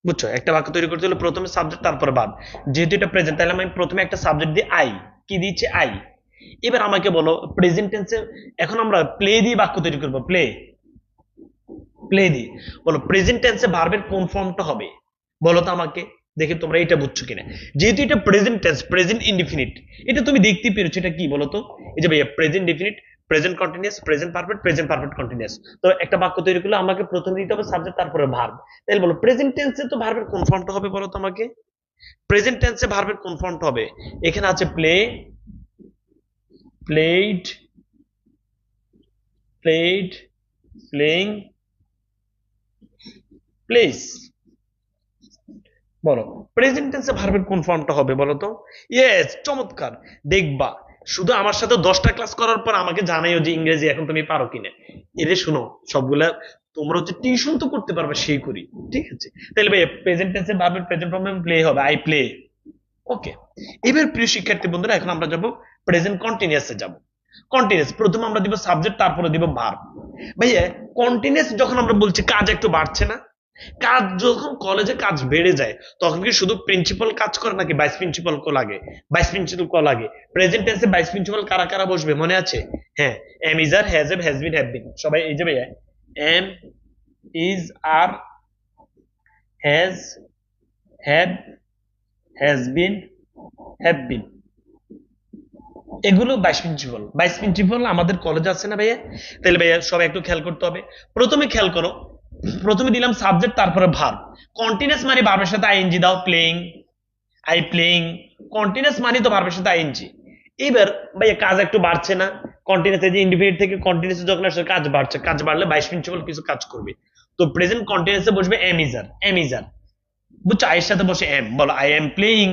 বুঝছো? একটা বাক্য তৈরি করতে হলে প্রথমে সাবজেক্ট তারপরে ভার্ব। যেহেতু এটা প্রেজেন্ট, তাহলে আমি প্রথমে একটা সাবজেক্ট দিয়ে আই, কি দিচ্ছি আই। এবার আমাকে বলো প্রেজেন্ট টেন্সে, এখন আমরা প্লে দিয়ে বাক্য তৈরি করবো, প্লে, প্লে দিয়ে। বলো প্রেজেন্ট টেন্সে ভার্বের কোন ফর্মটা হবে, বলো তো আমাকে, দেখি তোমরা এটা বুঝছো কিনা। যেহেতু এটা প্রেজেন্ট টেন্স, প্রেজেন্ট ইনডিফিনিট, এটা তুমি দেখতেই পেরেছো, এটা কি বলো তো? এই যে ভাইয়া present definite, present continuous, present perfect continuous. তো একটা বাক্য তৈরি করলে আমাকে প্রথমে দিতে হবে সাবজেক্ট তারপরে ভার্ব। তাহলে বলো প্রেজেন্ট টেন্সে তো ভার্বের কোন ফর্মটা হবে, বলো তো আমাকে। প্রেজেন্ট টেন্সে ভার্বের কোন ফর্মটা হবে? এখানে আছে play, played, played, playing, place. বলো প্রেজেন্ট টেন্সে ভার্বের কোন ফর্মটা হবে বলো তো। ইয়েস, চমৎকার। দেখবা শুধু আমার সাথে 10টা ক্লাস করার পর আমাকে জানাইও যে ইংরেজি এখন তুমি পারো কিনা। এরে শুনো, সবগুলা তোমরা হচ্ছে টিউশন তো করতে পারবে, সেই করি, ঠিক আছে? তাহলে ভাই প্রেজেন্ট টেন্সে ভার্বের প্রেজেন্ট ফর্মে প্লে হবে, আই প্লে। ওকে, এবার প্রিয় শিক্ষার্থী বন্ধুরা, এখন আমরা যাব প্রেজেন্ট কন্টিনিউয়াসে যাব। কন্টিনিউয়াস প্রথমে আমরা দিব সাবজেক্ট, তারপরে দিব ভার্ব। ভাইয়া কন্টিনিউয়াস যখন আমরা বলছি কাজ একটু বাড়ছে না, কাজ যখন কলেজে কাজ বেড়ে যায় তখন কি শুধু প্রিন্সিপাল কাজ করে নাকি ভাইস প্রিন্সিপাল কো লাগে, ভাইস প্রিন্সিপাল কো লাগে? প্রেজেন্ট টেন্সে ভাইস প্রিন্সিপাল কারা কারা বসবে মনে আছে? হ্যাঁ, am is are, has have, has been, have been. সবাই এই যে ভাইয়া am is are, has, have, has been, have been, এগুলো ভাইস প্রিন্সিপাল। ভাইস প্রিন্সিপাল আমাদের কলেজে আছে না ভাইয়া? তাহলে ভাইয়া সবাই একটু খেয়াল করতে হবে। প্রথমে খেয়াল করো, প্রথমে দিলাম সাবজেক্ট তারপরে ভার্ব। কন্টিনিউয়াস মানে ভার্বের সাথে আইএনজি দাও, প্লেইং, আই প্লেইং। কন্টিনিউয়াস মানে তো ভার্বের সাথে আইএনজি। এবার ভাইয়া কাজ একটু বাড়ছে না, কন্টিনিউয়াস যে ইন্ডিফিনিট থেকে কন্টিনিউয়াস যখন আসলে কাজ বাড়ছে, কাজ বাড়লে ভাইস প্রিন্সিপাল কিছু কাজ করবে। তো প্রেজেন্ট কন্টিনিউয়াসে বসবে am is are, am is are. বুঝছো? আয়ের সাথে বসে এম, বলো আই এম প্লেইং,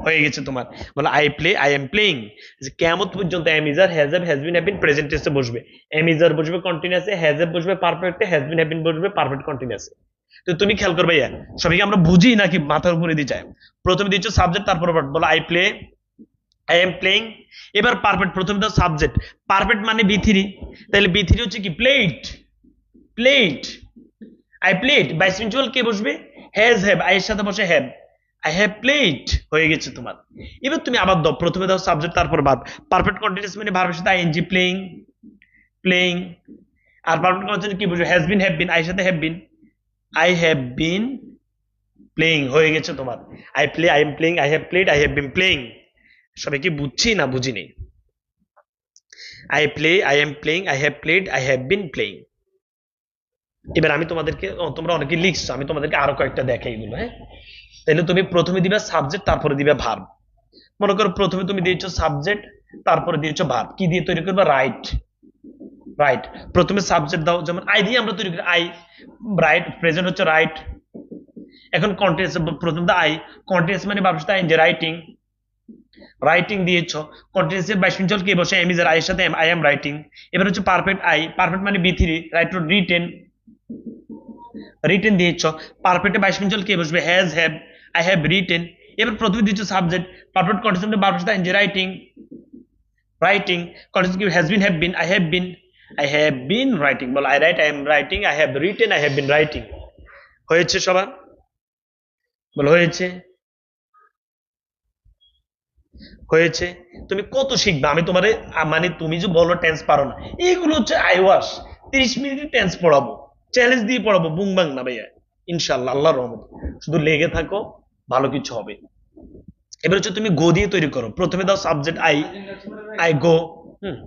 হয়ে গেছে তোমার। বলো I play, I am playing. কেমন পর্যন্ত am is are, has have, has been, have been present টেন্সে বসবে। এম ইজ আর বসবে কন্টিনিউয়াসে, হ্যাজ হ্যাভ বসবে পারফেক্টে, হ্যাজ বিন, হ্যাভ বিন বসবে পারফেক্ট কন্টিনিউয়াসে। তো তুমি খেয়াল করবে ইয়া, সবাইকে আমরা বুঝি নাকি মাথার উপরে দিয়ে যায়? প্রথমে দিচ্ছ সাবজেক্ট তারপর ভার্ব, বলো I play, I am playing. এবার পারফেক্ট, প্রথমে দাও সাবজেক্ট, পারফেক্ট মানে বি3, তাহলে বি3 হচ্ছে কি played, played. I played, vice principal কে বসবে? হ্যাজ হ্যাভ, আই এর সাথে বসে হ্যাভ, আই হ্যাভ প্লেট, হয়ে গেছে তোমার। এবার তুমি আবার দাও, প্রথমে দাও সাবজেক্ট তারপর ভার্ব। পারফেক্ট কন্টিনিউয়াস মানে ভার্বের সাথে আইএনজি, প্লেইং, প্লেইং। আর পারফেক্ট কন্টিনিউয়াস কি বসবে? Has been, have been, I এর সাথে have been, I have been playing, হয়ে গেছে তোমার। I play, I am playing, I have played, I have been playing. সবাই কি বুঝছি না বুঝিনি? I play, I am playing, I have played, I have been playing. এবার আমি তোমাদেরকে, তোমরা অনেকে লিখছো, আমি তোমাদেরকে আরো কয়েকটা দেখাই এগুলো, হ্যাঁ। তাহলে তুমি প্রথমে দিবে সাবজেক্ট তারপরে দিবে ভার্ব। মনে করো প্রথমে তুমি দিয়েছো সাবজেক্ট তারপরে দিয়েছো ভার্ব, কি দিয়ে তৈরি করবে? Right, right. প্রথমে সাবজেক্ট দাও, যেমন আই দিয়ে আমরা তৈরি করি, আই, রাইট, প্রেজেন্ট হচ্ছে রাইট। এখন কন্টিনিউয়াস, প্রথম দা আই, কন্টিনিউয়াস মানে ভার্বের সাথে আইএনজি, রাইটিং, রাইটিং দিয়েছো। কন্টিনিউয়াস ভাইস প্রিন্সিপাল কে বসে? এম ইজ আর, আই এর সাথে আই এম রাইটিং। এবার হচ্ছে পারফেক্ট আই, পারফেক্ট মানে বি3, রাইট, রিটেন, রিটেন দিয়েছ। পারফেক্টে ভাইস প্রিন্সিপাল কে বসবে? Has have, I have written. এবার প্রথমে দিচ্ছ সাবজেক্ট, পারফেক্ট কন্টিনিউয়াস ভার্বের সাথে আইএনজি, রাইটিং, রাইটিং। কন্টিনিউয়াস কি? Has been, have been, I have been, I have been writing. বলো I write, I am writing, I have written, I have been writing. হয়েছে সবার? বলো হয়েছে, হয়েছে। তুমি কত শিখবে, আমি তোমারে মানে তুমি যে বলো টেন্স পারো না, এইগুলো হচ্ছে আই ওয়াশ, 30 মিনিটের টেন্স পড়াবো, চ্যালেঞ্জ দিয়ে পড়াবো, বুং বাং না ভাইয়া। ইনশাল্লাহ, আল্লাহর রহমত। শুধু লেগে থাকো, ভালো কিছু হবে। এবার হচ্ছে তুমি গো দিয়ে তৈরি করো, প্রথমে দাও সাবজেক্ট আই, আই গো। হুম,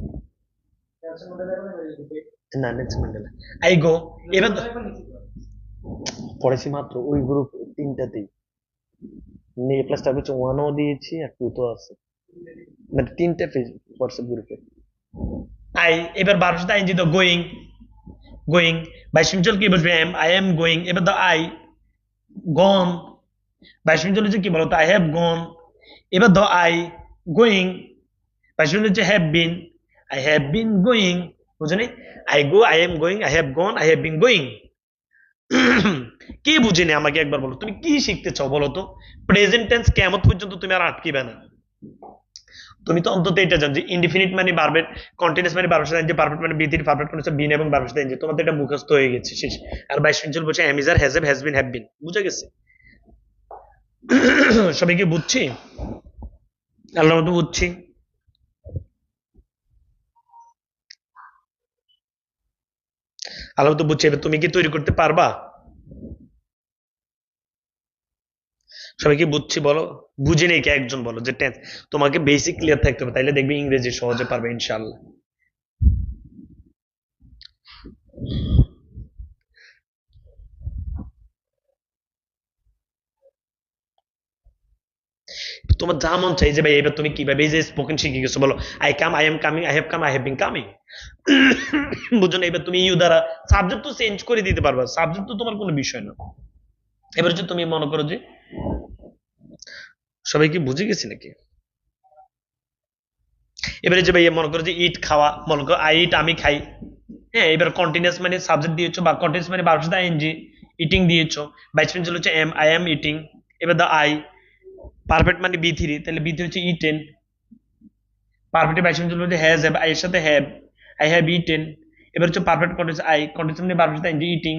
না নেক্সট ম্যান্ডেলা, আই গো। এবার পড়েছি মাত্র ওই গ্রুপ 3টাতেই, এ প্লাস টাইপ হচ্ছে 1ও দিয়েছি আর 2 তো আছে, মানে 3টে হোয়াটসঅ্যাপ গ্রুপে। আই, এবার 12 সাথে আইনজি দাও, গোয়িং, গোয়িং। ভাইস প্রিন্সিপাল কি বসবে? Am, I am going. এবার দাও আই, গন। ভাইস প্রিন্সিপাল হচ্ছে কি বলো তো? I have gone. এবার দাও আই, গোয়িং। ভাইস প্রিন্সিপাল হচ্ছে have been, I have been going. বুঝো নি? I go, I am going, I have gone, I have been going. কি বুঝিনি আমাকে একবার বলো, তুমি কি শিখতে চাও বলো তো? প্রেজেন্ট টেন্স কেমন পর্যন্ত তুমি আর আটকিবে না, তুমি তো অন্তত এটা জানো যে ইনডিফিনিট মানে ভার্বের কন্টিনিউয়াস মানে ভার্বের সাথে এনজি, পারফেক্ট মানে বি থ্রি, পারফেক্ট কন্টিনিউয়াস বিন এবং ভার্বের সাথে এনজি। তোমাদের এটা মুখস্থ হয়ে গেছে, শেষ। আর বাইশ পেন্সিল বলছে am is are has have been have been, বুঝে গেছে? সবাই কি বুঝছি? আল্লাহর মতো বুঝছি। আল্লাহর মতো বুঝছি। এবার তুমি কি তৈরি করতে পারবা? সবাই কি বুঝছি বলো? বুঝে নেই কে একজন বলো যে টেন্স। তোমাকে বেসিক ক্লিয়ার থাকতে হবে, তাইলে দেখবে ইংরেজি সহজে পারবে ইনশাআল্লাহ। তোমার যা মন চাই যে ভাই এবার তুমি কিভাবে এই যে স্পোকেন শিখে গেছো বলো, I come, I am coming, I have come, I have been coming. বুঝো না? এবার তুমি ইউ দ্বারা সাবজেক্ট তো চেঞ্জ করে দিতে পারবা, সাবজেক্ট তো তোমার কোনো বিষয় না। এবার হচ্ছে তুমি মনে করো যে, সবাই কি বুঝে গেছি নাকি? এবারে যে ভাই মনে করো যে ইট খাওয়া, মনে করো আই ইট, আমি খাই। হ্যাঁ, এবার কন্টিনিউয়াস মানে সাবজেক্ট দিয়েছো, বা কন্টিনিউয়াস মানে ভার্বের সাথে আইএনজি, ইটিং দিয়েছো। বাইশ পেন্সিল হচ্ছে এম, আই এম ইটিং। এবার দা আই, পারফেক্ট মানে বি থ্রি, তাহলে বি থ্রি হচ্ছে ইটেন। পারফেক্ট বাইশ পেন্সিল হচ্ছে হ্যাজ হ্যাভ, আই এর সাথে হ্যাভ, আই হ্যাভ ইটেন। এবার হচ্ছে পারফেক্ট কন্টিনিউয়াস আই, কন্টিনিউয়াস মানে ভার্বের সাথে আইএনজি, ইটিং,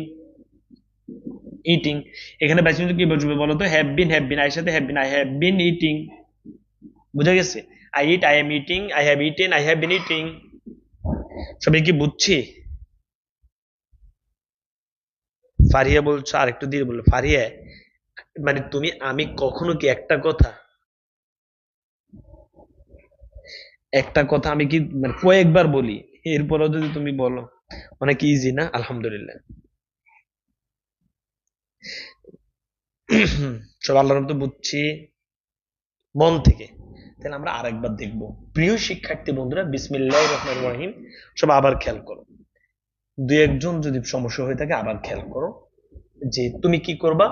ইটিং। এখানে বাইশ পেন্সিল কি বলবে বলো তো? হ্যাভ বিন, আই এর সাথে have been, I have been eating. বুঝা গেছে? I eat, I am eating, I have eaten, I have been eating. সবাই কি বুঝছি? ফারিয়া বলছো, আর একটু দিয়ে বললো ফারিয়া, মানে তুমি আমি কখনো কি একটা কথা, একটা কথা আমি কি মানে কয়েকবার বলি, এরপরেও যদি তুমি বলো, অনেক ইজি না? আলহামদুলিল্লাহ। সব আল্লাহর মতো বুঝছি মন থেকে। তাহলে আমরা আরেকবার দেখবো। প্রিয় শিক্ষার্থী বন্ধুরা, বিসমিল্লাহির রহমানির রহিম। সব আবার খেয়াল করো। দু একজন যদি সমস্যা হয়ে থাকে আবার খেয়াল করো, যে তুমি কি করবা?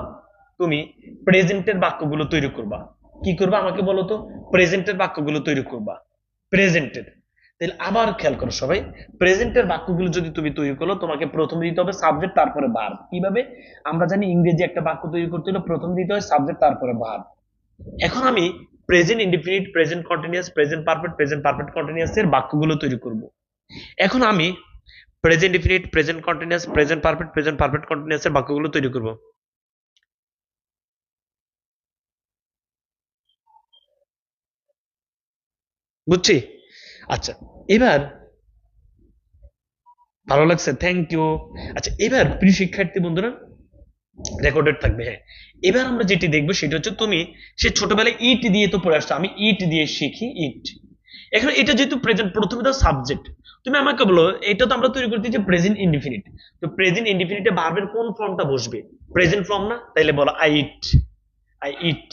তুমি প্রেজেন্টের বাক্যগুলো তৈরি করবা। কি করবা আমাকে বলো তো? প্রেজেন্টের বাক্যগুলো তৈরি করবা, প্রেজেন্টের। তাহলে আবার খেয়াল করো সবাই, প্রেজেন্টের বাক্যগুলো যদি তুমি তৈরি করো, তোমাকে প্রথম দিতে হবে সাবজেক্ট, তারপরে ভার্ব। কিভাবে? আমরা জানি ইংরেজি একটা বাক্য তৈরি করতে হলে প্রথম দিতে হয় সাবজেক্ট, তারপরে ভার্ব। এখন আমি present indefinite, present continuous, present perfect continuous এর বাক্যগুলো তৈরি করব। এখন আমি present indefinite, present continuous, present perfect continuous এর বাক্যগুলো তৈরি করব। বুঝছি? আচ্ছা, এবার ভালো লাগছে, থ্যাংক ইউ। আচ্ছা, এবার প্রিয় শিক্ষার্থী বন্ধুরা, রেকর্ডেড থাকবে, হ্যাঁ। এবার আমরা যেটি দেখবো সেটা হচ্ছে, তুমি সে ছোটবেলায় ইট দিয়ে তো পড়ে আসছো, আমি ইট দিয়ে শিখি, ইট। এখন এটা যেহেতু প্রেজেন্ট, প্রথমে তো সাবজেক্ট। তুমি আমাকে বলো, এটা তো আমরা তৈরি করতে যে প্রেজেন্ট ইনডিফিনিট, তো প্রেজেন্ট ইনডিফিনিটে ভার্বের কোন ফর্মটা বসবে? প্রেজেন্ট ফর্ম না? তাইলে বলো আই ইট, আই ইট।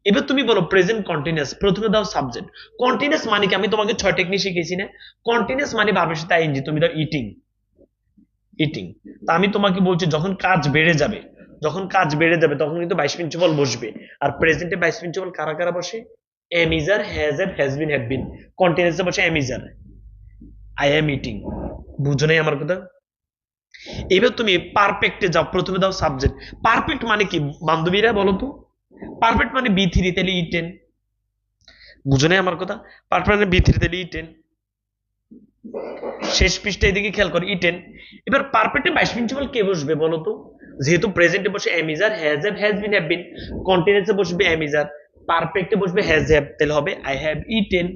এবার তুমি বলো প্রেজেন্ট কন্টিনিউয়াস, প্রথমে দাও সাবজেক্ট। কন্টিনিউয়াস মানে কি? আমি তোমাকে 6 টেকনিক শিখেছি না? কন্টিনিউয়াস মানে ভার্বের সাথে আইএনজি, তুমি দাও ইটিং, ইটিং। তা আমি তোমাকে বলছি, যখন কাজ বেড়ে যাবে, যখন কাজ বেড়ে যাবে তখন কিন্তু বাইশ প্রিন্সিপাল বসবে। আর প্রেজেন্টে বাইশ প্রিন্সিপাল কারা কারা বসে? Am is are, has have, has been, have been. কন্টিনিউয়াসে বসে am is are, I am eating. বুঝো নাই আমার কথা? এবার তুমি পারফেক্টে যাও, প্রথমে দাও সাবজেক্ট। পারফেক্ট মানে কি বান্ধবীরা বলো তো? পারফেক্ট মানে বি থ্রি, তাহলে ই টেন। বুঝো নাই আমার কথা? পারফেক্ট মানে বি থ্রি, তাহলে ই টেন। শেষ পৃষ্ঠায় দিকে খেয়াল করো, ই টেন। এবার পারফেক্টে বাইশ প্রিন্সিপাল কে বসবে বলো তো? যেহেতু প্রেজেন্টে বসে am is are, has have, has been, have been. কন্টিনিউয়াসে বসবে এম ইজ আর, পারফেক্টে বসবে হ্যাজ হ্যাভ, তাহলে হবে I have eaten,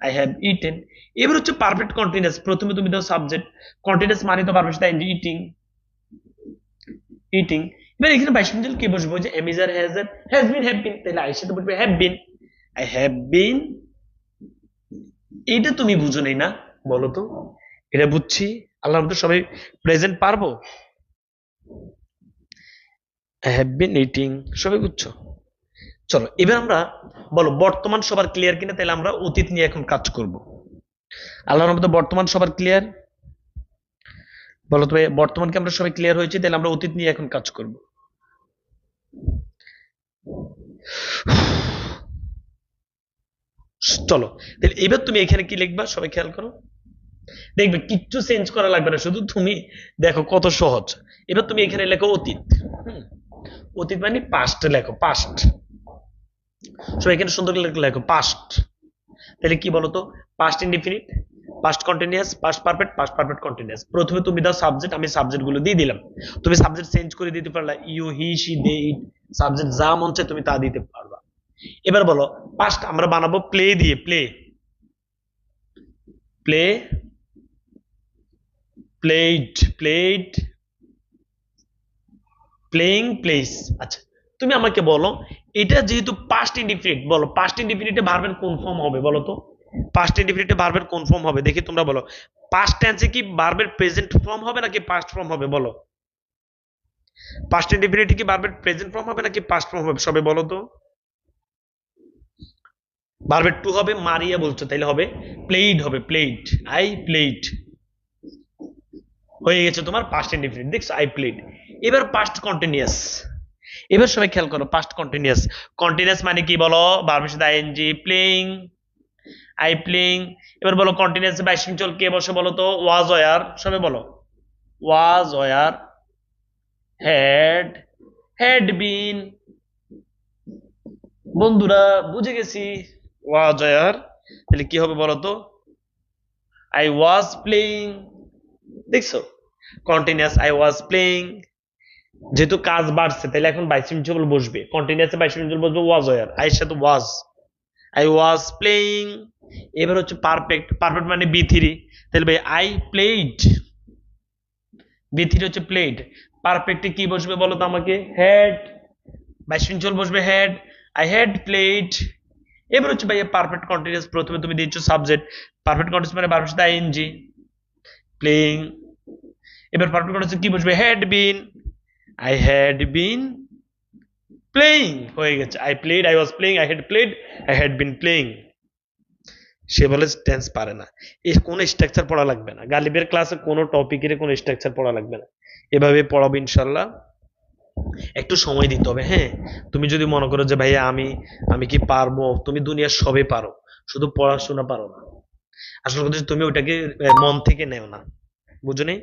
I have eaten. এবার হচ্ছে পারফেক্ট কন্টিনিউয়াস, প্রথমে তুমি দাও সাবজেক্ট। কন্টিনিউয়াস মানে তো পারফেক্ট সাথে ইটিং, ইটিং। এবার এখানে বাইশ প্রিন্সিপাল কে বসবে? যে am is are, has have, has been, have been, তাহলে আই সাথে বসবে have been, I have been. এইটা তুমি বুঝো নাই না? বলো তো? এটা বুঝছি। আল্লাহর মতো সবাই প্রেজেন্ট পারবো? আই হ্যাভ বিন ইটিং, সবাই বুঝছো? চলো এবার আমরা বলো বর্তমান সবার ক্লিয়ার কিনা, তাহলে আমরা অতীত নিয়ে এখন কাজ করব। আল্লাহর মতো বর্তমান সবার ক্লিয়ার? বলো তো বর্তমানকে আমরা সবাই ক্লিয়ার হয়েছে, তাহলে আমরা অতীত নিয়ে এখন কাজ করব। চলো তাহলে এবার তুমি এখানে কি লিখবা, সবাই খেয়াল করো। দেখবে কিচ্ছু চেঞ্জ করা লাগবে না, শুধু তুমি দেখো কত সহজ। এবার তুমি এখানে লেখো অতীত। হুম, অতীত মানে পাস্ট লেখো, পাস্ট। সো এখানে সুন্দর করে লেখো পাস্ট। তাহলে কি বলতো, past indefinite, past continuous, past perfect continuous. প্রথমে তুমি দাও সাবজেক্ট, আমি সাবজেক্ট গুলো দিয়ে দিলাম। তুমি সাবজেক্ট চেঞ্জ করে দিতে পারলা, you, he, she, they, it, subject যা মন চায় তুমি তা দিতে পারবা। এবার বলো পাস্ট আমরা বানাবো প্লে দিয়ে, play, play, played, played, playing, place. আচ্ছা তুমি আমাকে বলো এটা যেহেতু পাস্ট ইনডিফিনিট, বলো পাস্ট ইনডিফিনিটে ভার্বের কোন ফর্ম হবে বলো তো? পাস্ট ইনডিফিনিটে ভার্বের কোন ফর্ম হবে দেখি তোমরা বলো। পাস্ট টেন্সে কি ভার্বের প্রেজেন্ট ফর্ম হবে নাকি পাস্ট ফর্ম হবে বলো? পাস্ট ইনডিফিনিটে কি ভার্বের প্রেজেন্ট ফর্ম হবে নাকি পাস্ট ফর্ম হবে সবে বলো তো? ভার্বের টু হবে, মারিয়া বলছো, তাইলে হবে প্লেইড, হবে প্লেইড, আই প্লেইড, হয়ে গেছে তোমার পাস্ট ইনডিফিনিট। দেখছো আই প্লেইড। এবার পাস্ট কন্টিনিউয়াস, এবার সবাই খেয়াল করো পাস্ট কন্টিনিউয়াস। কন্টিনিউয়াস মানে কি বলো? ভার্বের সাথে আইএনজি, প্লেইং, আই প্লেইং। এবার বলো কন্টিনিউয়াস বাইশ চল কে বসে বলো তো? ওয়াজ ওয়ার, সবাই বলো ওয়াজ ওয়ার, হ্যাড, হ্যাড বিন। বন্ধুরা বুঝে গেছি ওয়াজ ওয়ার, তাহলে কি হবে বলো তো? I was playing. দেখছো কন্টিনিউয়াস আই ওয়াজ প্লেইং, যেহেতু কাজ বাড়ছে তাহলে এখন বাইশ মিনিট বসবে, কন্টিনিউয়াসে বাইশ মিনিট বসবে ওয়াজ ওয়ার, আইয়ের সাথে ওয়াজ, আই ওয়াজ প্লেইং। এবার হচ্ছে পারফেক্ট, পারফেক্ট মানে বি থ্রি, তাহলে ভাই আই প্লেইড, বি থ্রি হচ্ছে প্লেইড। পারফেক্টে কি বসবে বলো তো আমাকে? হ্যাড, বাইশ মিনিট বসবে হ্যাড, আই হ্যাড প্লেইড। এবার হচ্ছে ভাইয়া পারফেক্ট কন্টিনিউয়াস, প্রথমে তুমি দিচ্ছ সাবজেক্ট, পারফেক্ট কন্টিনিউয়াস মানে ভার্বের সাথে আইএনজি, প্লেইং। এবার পারফেক্ট কন্টিনিউয়াস কি বসবে? Had been, I had been playing, হয়ে গেছে I played, I was playing, I had played, I had been playing. সে বলে টেন্স পারে না, এর কোনো স্ট্রাকচার পড়া লাগবে না, গালিবের ক্লাসে কোনো টপিকের কোনো স্ট্রাকচার পড়া লাগবে না, এভাবে পড়াবো ইনশাল্লাহ। একটু সময় দিতে হবে, হ্যাঁ। তুমি যদি মনে করো যে ভাইয়া আমি আমি কি পারবো, তুমি দুনিয়ার সবে পারো, শুধু পড়াশোনা পারো না। আসলে কথা হচ্ছে তুমি ওটাকে মন থেকে নেও না, বুঝো নি?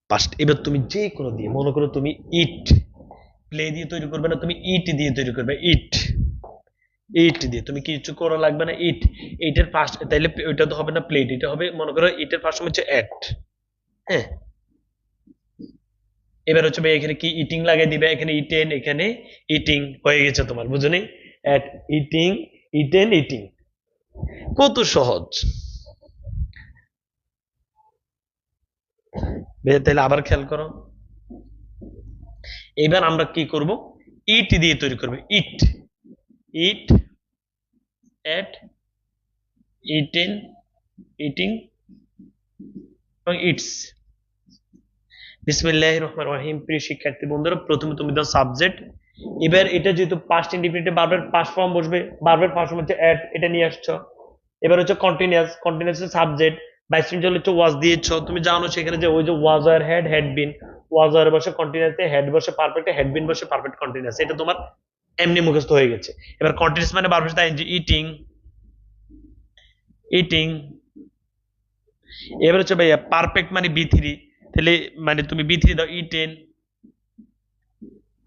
পাস্ট, এবার তুমি যে কোনো দিয়ে মনে করো তুমি ইট, প্লে দিয়ে তৈরি করবে না, তুমি ইট দিয়ে তৈরি করবে, ইট, ইট দিয়ে তুমি কিছু করা লাগবে না, ইট, এইটার ফার্স্ট, তাইলে ওইটা তো হবে না প্লেট, এটা হবে মনে করো ইটের ফার্স্ট হচ্ছে অ্যাট, হ্যাঁ। এবার হচ্ছে ভাই এখানে কি ইটিং লাগিয়ে দিবে, এখানে ইটেন, এখানে ইটিং, হয়ে গেছে তোমার, বুঝো নি? অ্যাট ইটিং, ইটেন, ইটিং, কত সহজ। তাহলে আবার খেয়াল করো, এবার আমরা কি করব? ইট দিয়ে তৈরি করবে, ইট, ইট, অ্যাট, ইটেন, ইটিং এবং ইটস। বিসমিল্লাহির রহমানির রহিম। প্রিয় শিক্ষার্থী বন্ধুরা, প্রথমে তুমি দাও সাবজেক্ট। এবার এটা যেহেতু পাস্ট ইনডিফিনিটিভ, ভার্বের পাস্ট ফর্ম বসবে, ভার্বের ফার্স্ট ফর্ম হচ্ছে অ্যাট, এটা নিয়ে আসছো। এবার হচ্ছে কন্টিনিউয়াস, কন্টিনিউয়াস সাবজেক্ট, বাইশ মিনিট হচ্ছে ওয়াজ দিয়েছো, তুমি জানো সেখানে যে ওই যে ওয়াজ আর হ্যাড, হ্যাড বিন, ওয়াজ আর বসে কন্টিনিউয়াসে, হ্যাড বসে পারফেক্টে, হ্যাড বিন বসে পারফেক্ট কন্টিনিউয়াস, এটা তোমার এমনি মুখস্থ হয়ে গেছে। এবার কন্টিনিউয়াস মানে ভার্বের সাথে আইএনজি, ইটিং, ইটিং। এবার হচ্ছে ভাইয়া পারফেক্ট মানে বি থ্রি, তাহলে মানে তুমি বি থ্রি দাও, ইটেন।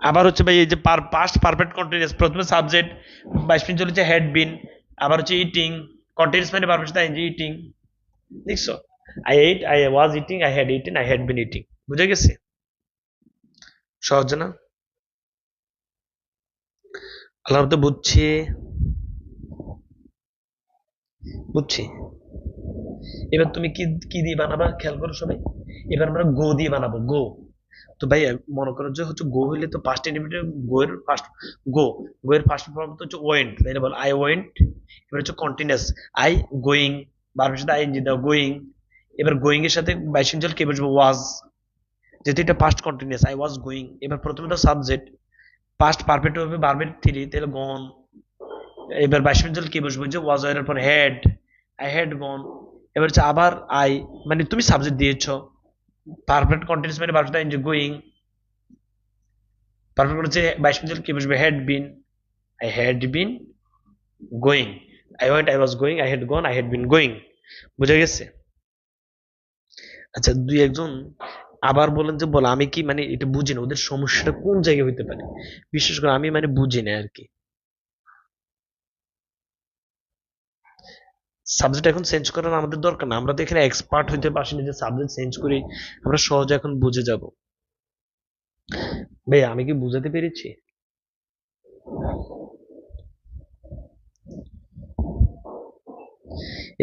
আবার হচ্ছে ভাই এই যে পাস্ট পারফেক্ট কন্টিনিউয়াস, প্রথমে সাবজেক্ট, বাইশ মিনিট চলেছে হ্যাড বিন, আবার হচ্ছে ইটিং, কন্টিনিউয়াস মানে ভার্বের সাথে আইএনজি, ইটিং। দেখছো I eight, I was eating, I had eaten, I had been eating. বুঝে গেছে? সহজ না? আল্লাহ তো বুঝছি, বুঝছি। এবার তুমি কি কি দিয়ে বানাবা খেয়াল করো সবাই। এবার আমরা গো দিয়ে বানাবো, গো। তো ভাই মনে করো যে হচ্ছে গো হইলে তো পাস্ট ইনডিফিনিটিভ, গো এর ফার্স্ট, গো, গো এর ফার্স্ট ফর্ম তো হচ্ছে ওয়েন্ট, তাইলে বল আই ওয়েন্ট। এবার হচ্ছে কন্টিনিউয়াস, আই গোয়িং, ভার্বের সাথে আইএনজি দাও, গোয়িং। এবার গোয়িং এর সাথে বাইসেনজাল কে বসবে? ওয়াজ, যেহেতু এটা past continuous, I was going. এবার প্রথমে তো সাবজেক্ট, পাস্ট পারফেক্ট হবে ভার্বের থ্রি, তাহলে গন। এবার বাইসেনজাল কি বসবে? যে ওয়াজ এর পর হেড, আই হ্যাড গন। এবার হচ্ছে আবার আই, মানে তুমি সাবজেক্ট দিয়েছো, পারফেক্ট কন্টিনিউয়াস মানে ভার্বের সাথে আইএনজি, গোয়িং। পারফেক্ট হচ্ছে বাইশ মিনিট কি বসবে? Had been, I had been going, I went, I was going, I had gone, I had bin going. বুঝে গেছে? আচ্ছা দুই একজন আবার বলেন যে বলো, আমি কি মানে এটা বুঝি না ওদের সমস্যাটা কোন জায়গায় হইতে পারে, বিশেষ করে আমি মানে বুঝি না আর কি। সাবজেক্ট এখন চেঞ্জ করার আমাদের দরকার না, আমরা তো এখানে এক্সপার্ট হইতে পারছি না যে সাবজেক্ট চেঞ্জ করি আমরা সহজে এখন বুঝে যাব। ভাই আমি কি বুঝাতে পেরেছি?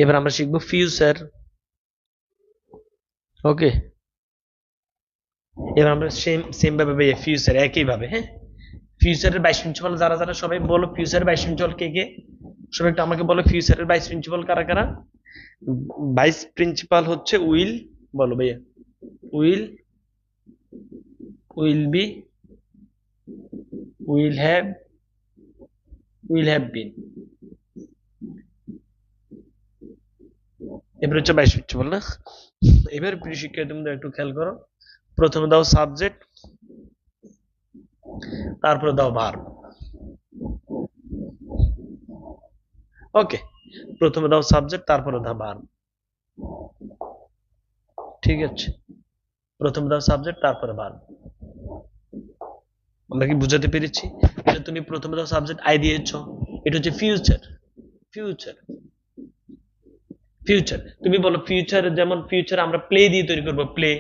এবার আমরা শিখবো ফিউচার। ওকে, এবার আমরা সেম সেম ভাবে ভাইয়া ফিউচার একই ভাবে, হ্যাঁ। ফিউচারের ভাইস প্রিন্সিপাল যারা যারা সবাই বলো, ফিউচারের ভাইস প্রিন্সিপাল কে কে? সবাই একটু আমাকে বলো, ফিউচারের ভাইস প্রিন্সিপাল কারা কারা? ভাইস প্রিন্সিপাল হচ্ছে উইল, বলো ভাইয়া। Will, will be, will have, will have বিন। এবার হচ্ছে ভাইস প্রিন্সিপাল না। এবার প্রিয় শিক্ষার্থী তোমরা একটু খেয়াল করো, প্রথমে দাও সাবজেক্ট, তারপরে দাও ভার্ব। ওকে, প্রথমে দাও সাবজেক্ট, তারপরে দাও ভার্ব। ঠিক আছে, প্রথমে দাও সাবজেক্ট, তারপরে ভার্ব। আমরা কি বুঝাতে পেরেছি? এটা তুমি প্রথমে দাও সাবজেক্ট আই দিয়েছো, এটা হচ্ছে ফিউচার। ফিউচার, ফিউচার তুমি বলো ফিউচার, যেমন ফিউচার আমরা প্লে দিয়ে তৈরি করবো, প্লে।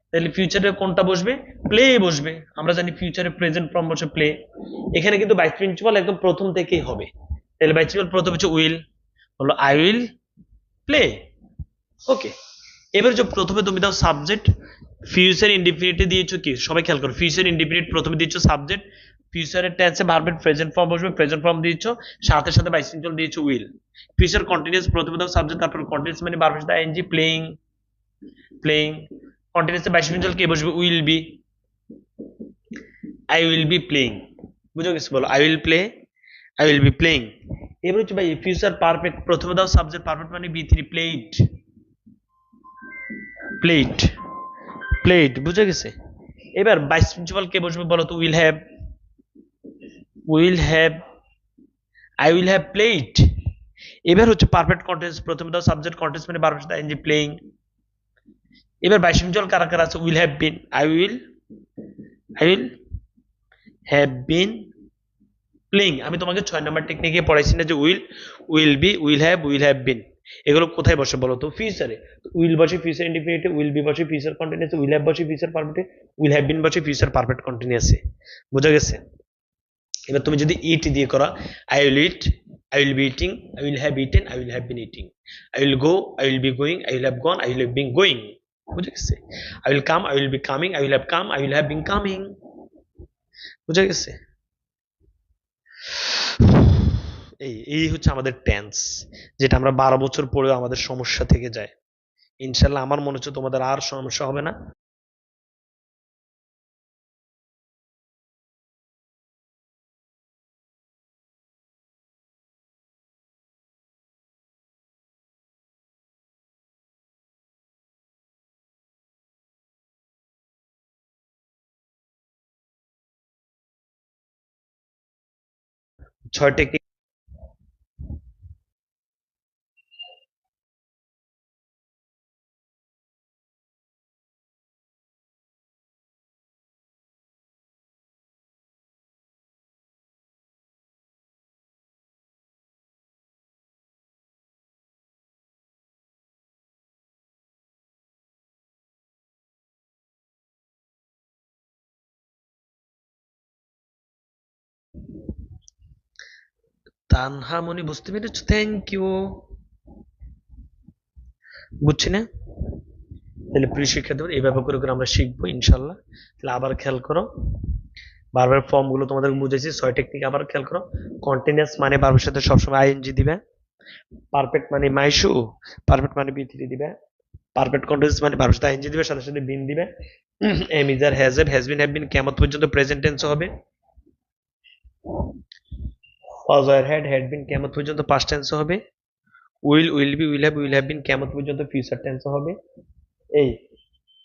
তাহলে ফিউচারে কোনটা বসবে? প্লে বসবে। আমরা জানি ফিউচারে প্রেজেন্ট ফর্ম বসে প্লে। এখানে কিন্তু ভাইস প্রিন্সিপাল একদম প্রথম থেকেই হবে। তাহলে ভাইস প্রিন্সিপাল প্রথম হচ্ছে উইল, বলো আই উইল প্লে। ওকে, এবার যে প্রথমে তুমি দাও সাবজেক্ট, ফিউচার ইনডিফিনিটে দিয়েছো কি, সবাই খেয়াল করো, ফিউচার ইনডিফিনিট প্রথমে দিয়েছো সাবজেক্ট, ফিউচারের টেন্সে ভার্বের প্রেজেন্ট ফর্ম বসবে, প্রেজেন্ট ফর্ম দিয়েছো, সাথে সাথে ভাইস প্রিন্সিপাল দিয়েছো উইল। ফিউচার কন্টিনিউয়াস প্রথমে দাও সাবজেক্ট, তারপর কন্টিনিউয়াস মানে ভার্বের সাথে আইএনজি, প্লেইং, প্লেইং। কন্টিনিউয়াসে ভাইস প্রিন্সিপাল কে বসবে? Will be, I will be playing. বুঝো গেছে? বলো I will play, I will be playing. এবার হচ্ছে ভাই ফিউচার পারফেক্ট, প্রথমে দাও সাবজেক্ট, পারফেক্ট মানে B three, played, played, played. বুঝে গেছে? এবার ভাইস প্রিন্সিপাল কে বসবে বলো তো? Will have, will have, I will have played. এবার হচ্ছে পারফেক্ট কন্টেন্স, প্রথমে দাও সাবজেক্ট, কন্টেন্স মানে ভার্বের সাথে আইএনজি, প্লেইং। এবার ভাইস প্রিন্সিপাল কারা কারা আছে? Will have been, I will, I will have been playing. আমি তোমাকে 6 নম্বর টেকনিকে পড়াইছি না যে will, will be, will have been, এগুলো কোথায় বসে বলো তো? ফিউচারে। উইল বসে ফিউচার ইনডিফিনিটে, উইল বি বসে ফিউচার কন্টিনিউয়াসে, উইল হ্যাভ বসে ফিউচার পারফেক্টে, উইল হ্যাভ বিন বসে ফিউচার পারফেক্ট কন্টিনিউয়াসে। বোঝা গেছে? এবার তুমি যদি ইট দিয়ে করা, I will eat, I will be eating, I will have eaten, I will have been eating, I will go, I will be going, I will have gone, I will have been going. বুঝে গেছে? I will come, I will be coming, I will have come, I will have been coming. বুঝে গেছে? এই এই হচ্ছে আমাদের tense, যেটা আমরা 12 বছর পরেও আমাদের সমস্যা থেকে যায়। ইনশাল্লাহ আমার মনে হচ্ছে তোমাদের আর সমস্যা হবে না। ছয় টেকনিক। তানহা মনি বুঝতে পেরেছো? Thank you. বুঝছি না? তাহলে প্রিয় শিক্ষার্থী এইভাবে করে করে আমরা শিখবো ইনশাল্লাহ। তাহলে আবার খেয়াল করো, বারবার ফর্ম গুলো তোমাদের বুঝেছি, 6 টেকনিক আবার খেয়াল করো। কন্টিনিউয়াস মানে ভার্বের সাথে সবসময় আইএনজি দিবে, পারফেক্ট মানে মাইশু, পারফেক্ট মানে বি থ্রি দিবে, পারফেক্ট কন্টিনিউয়াস মানে ভার্বের সাথে আইএনজি দিবে, সাথে সাথে বিন দিবে। Am is are, has been, have been কিয়ামত পর্যন্ত প্রেজেন্ট টেন্স হবে। ওয়াজ আর হ্যাড বিন কিয়ামত পর্যন্ত পাস্ট টেন্স হবে। Will be, will have been কিয়ামত পর্যন্ত ফিউচার টেন্স হবে। এই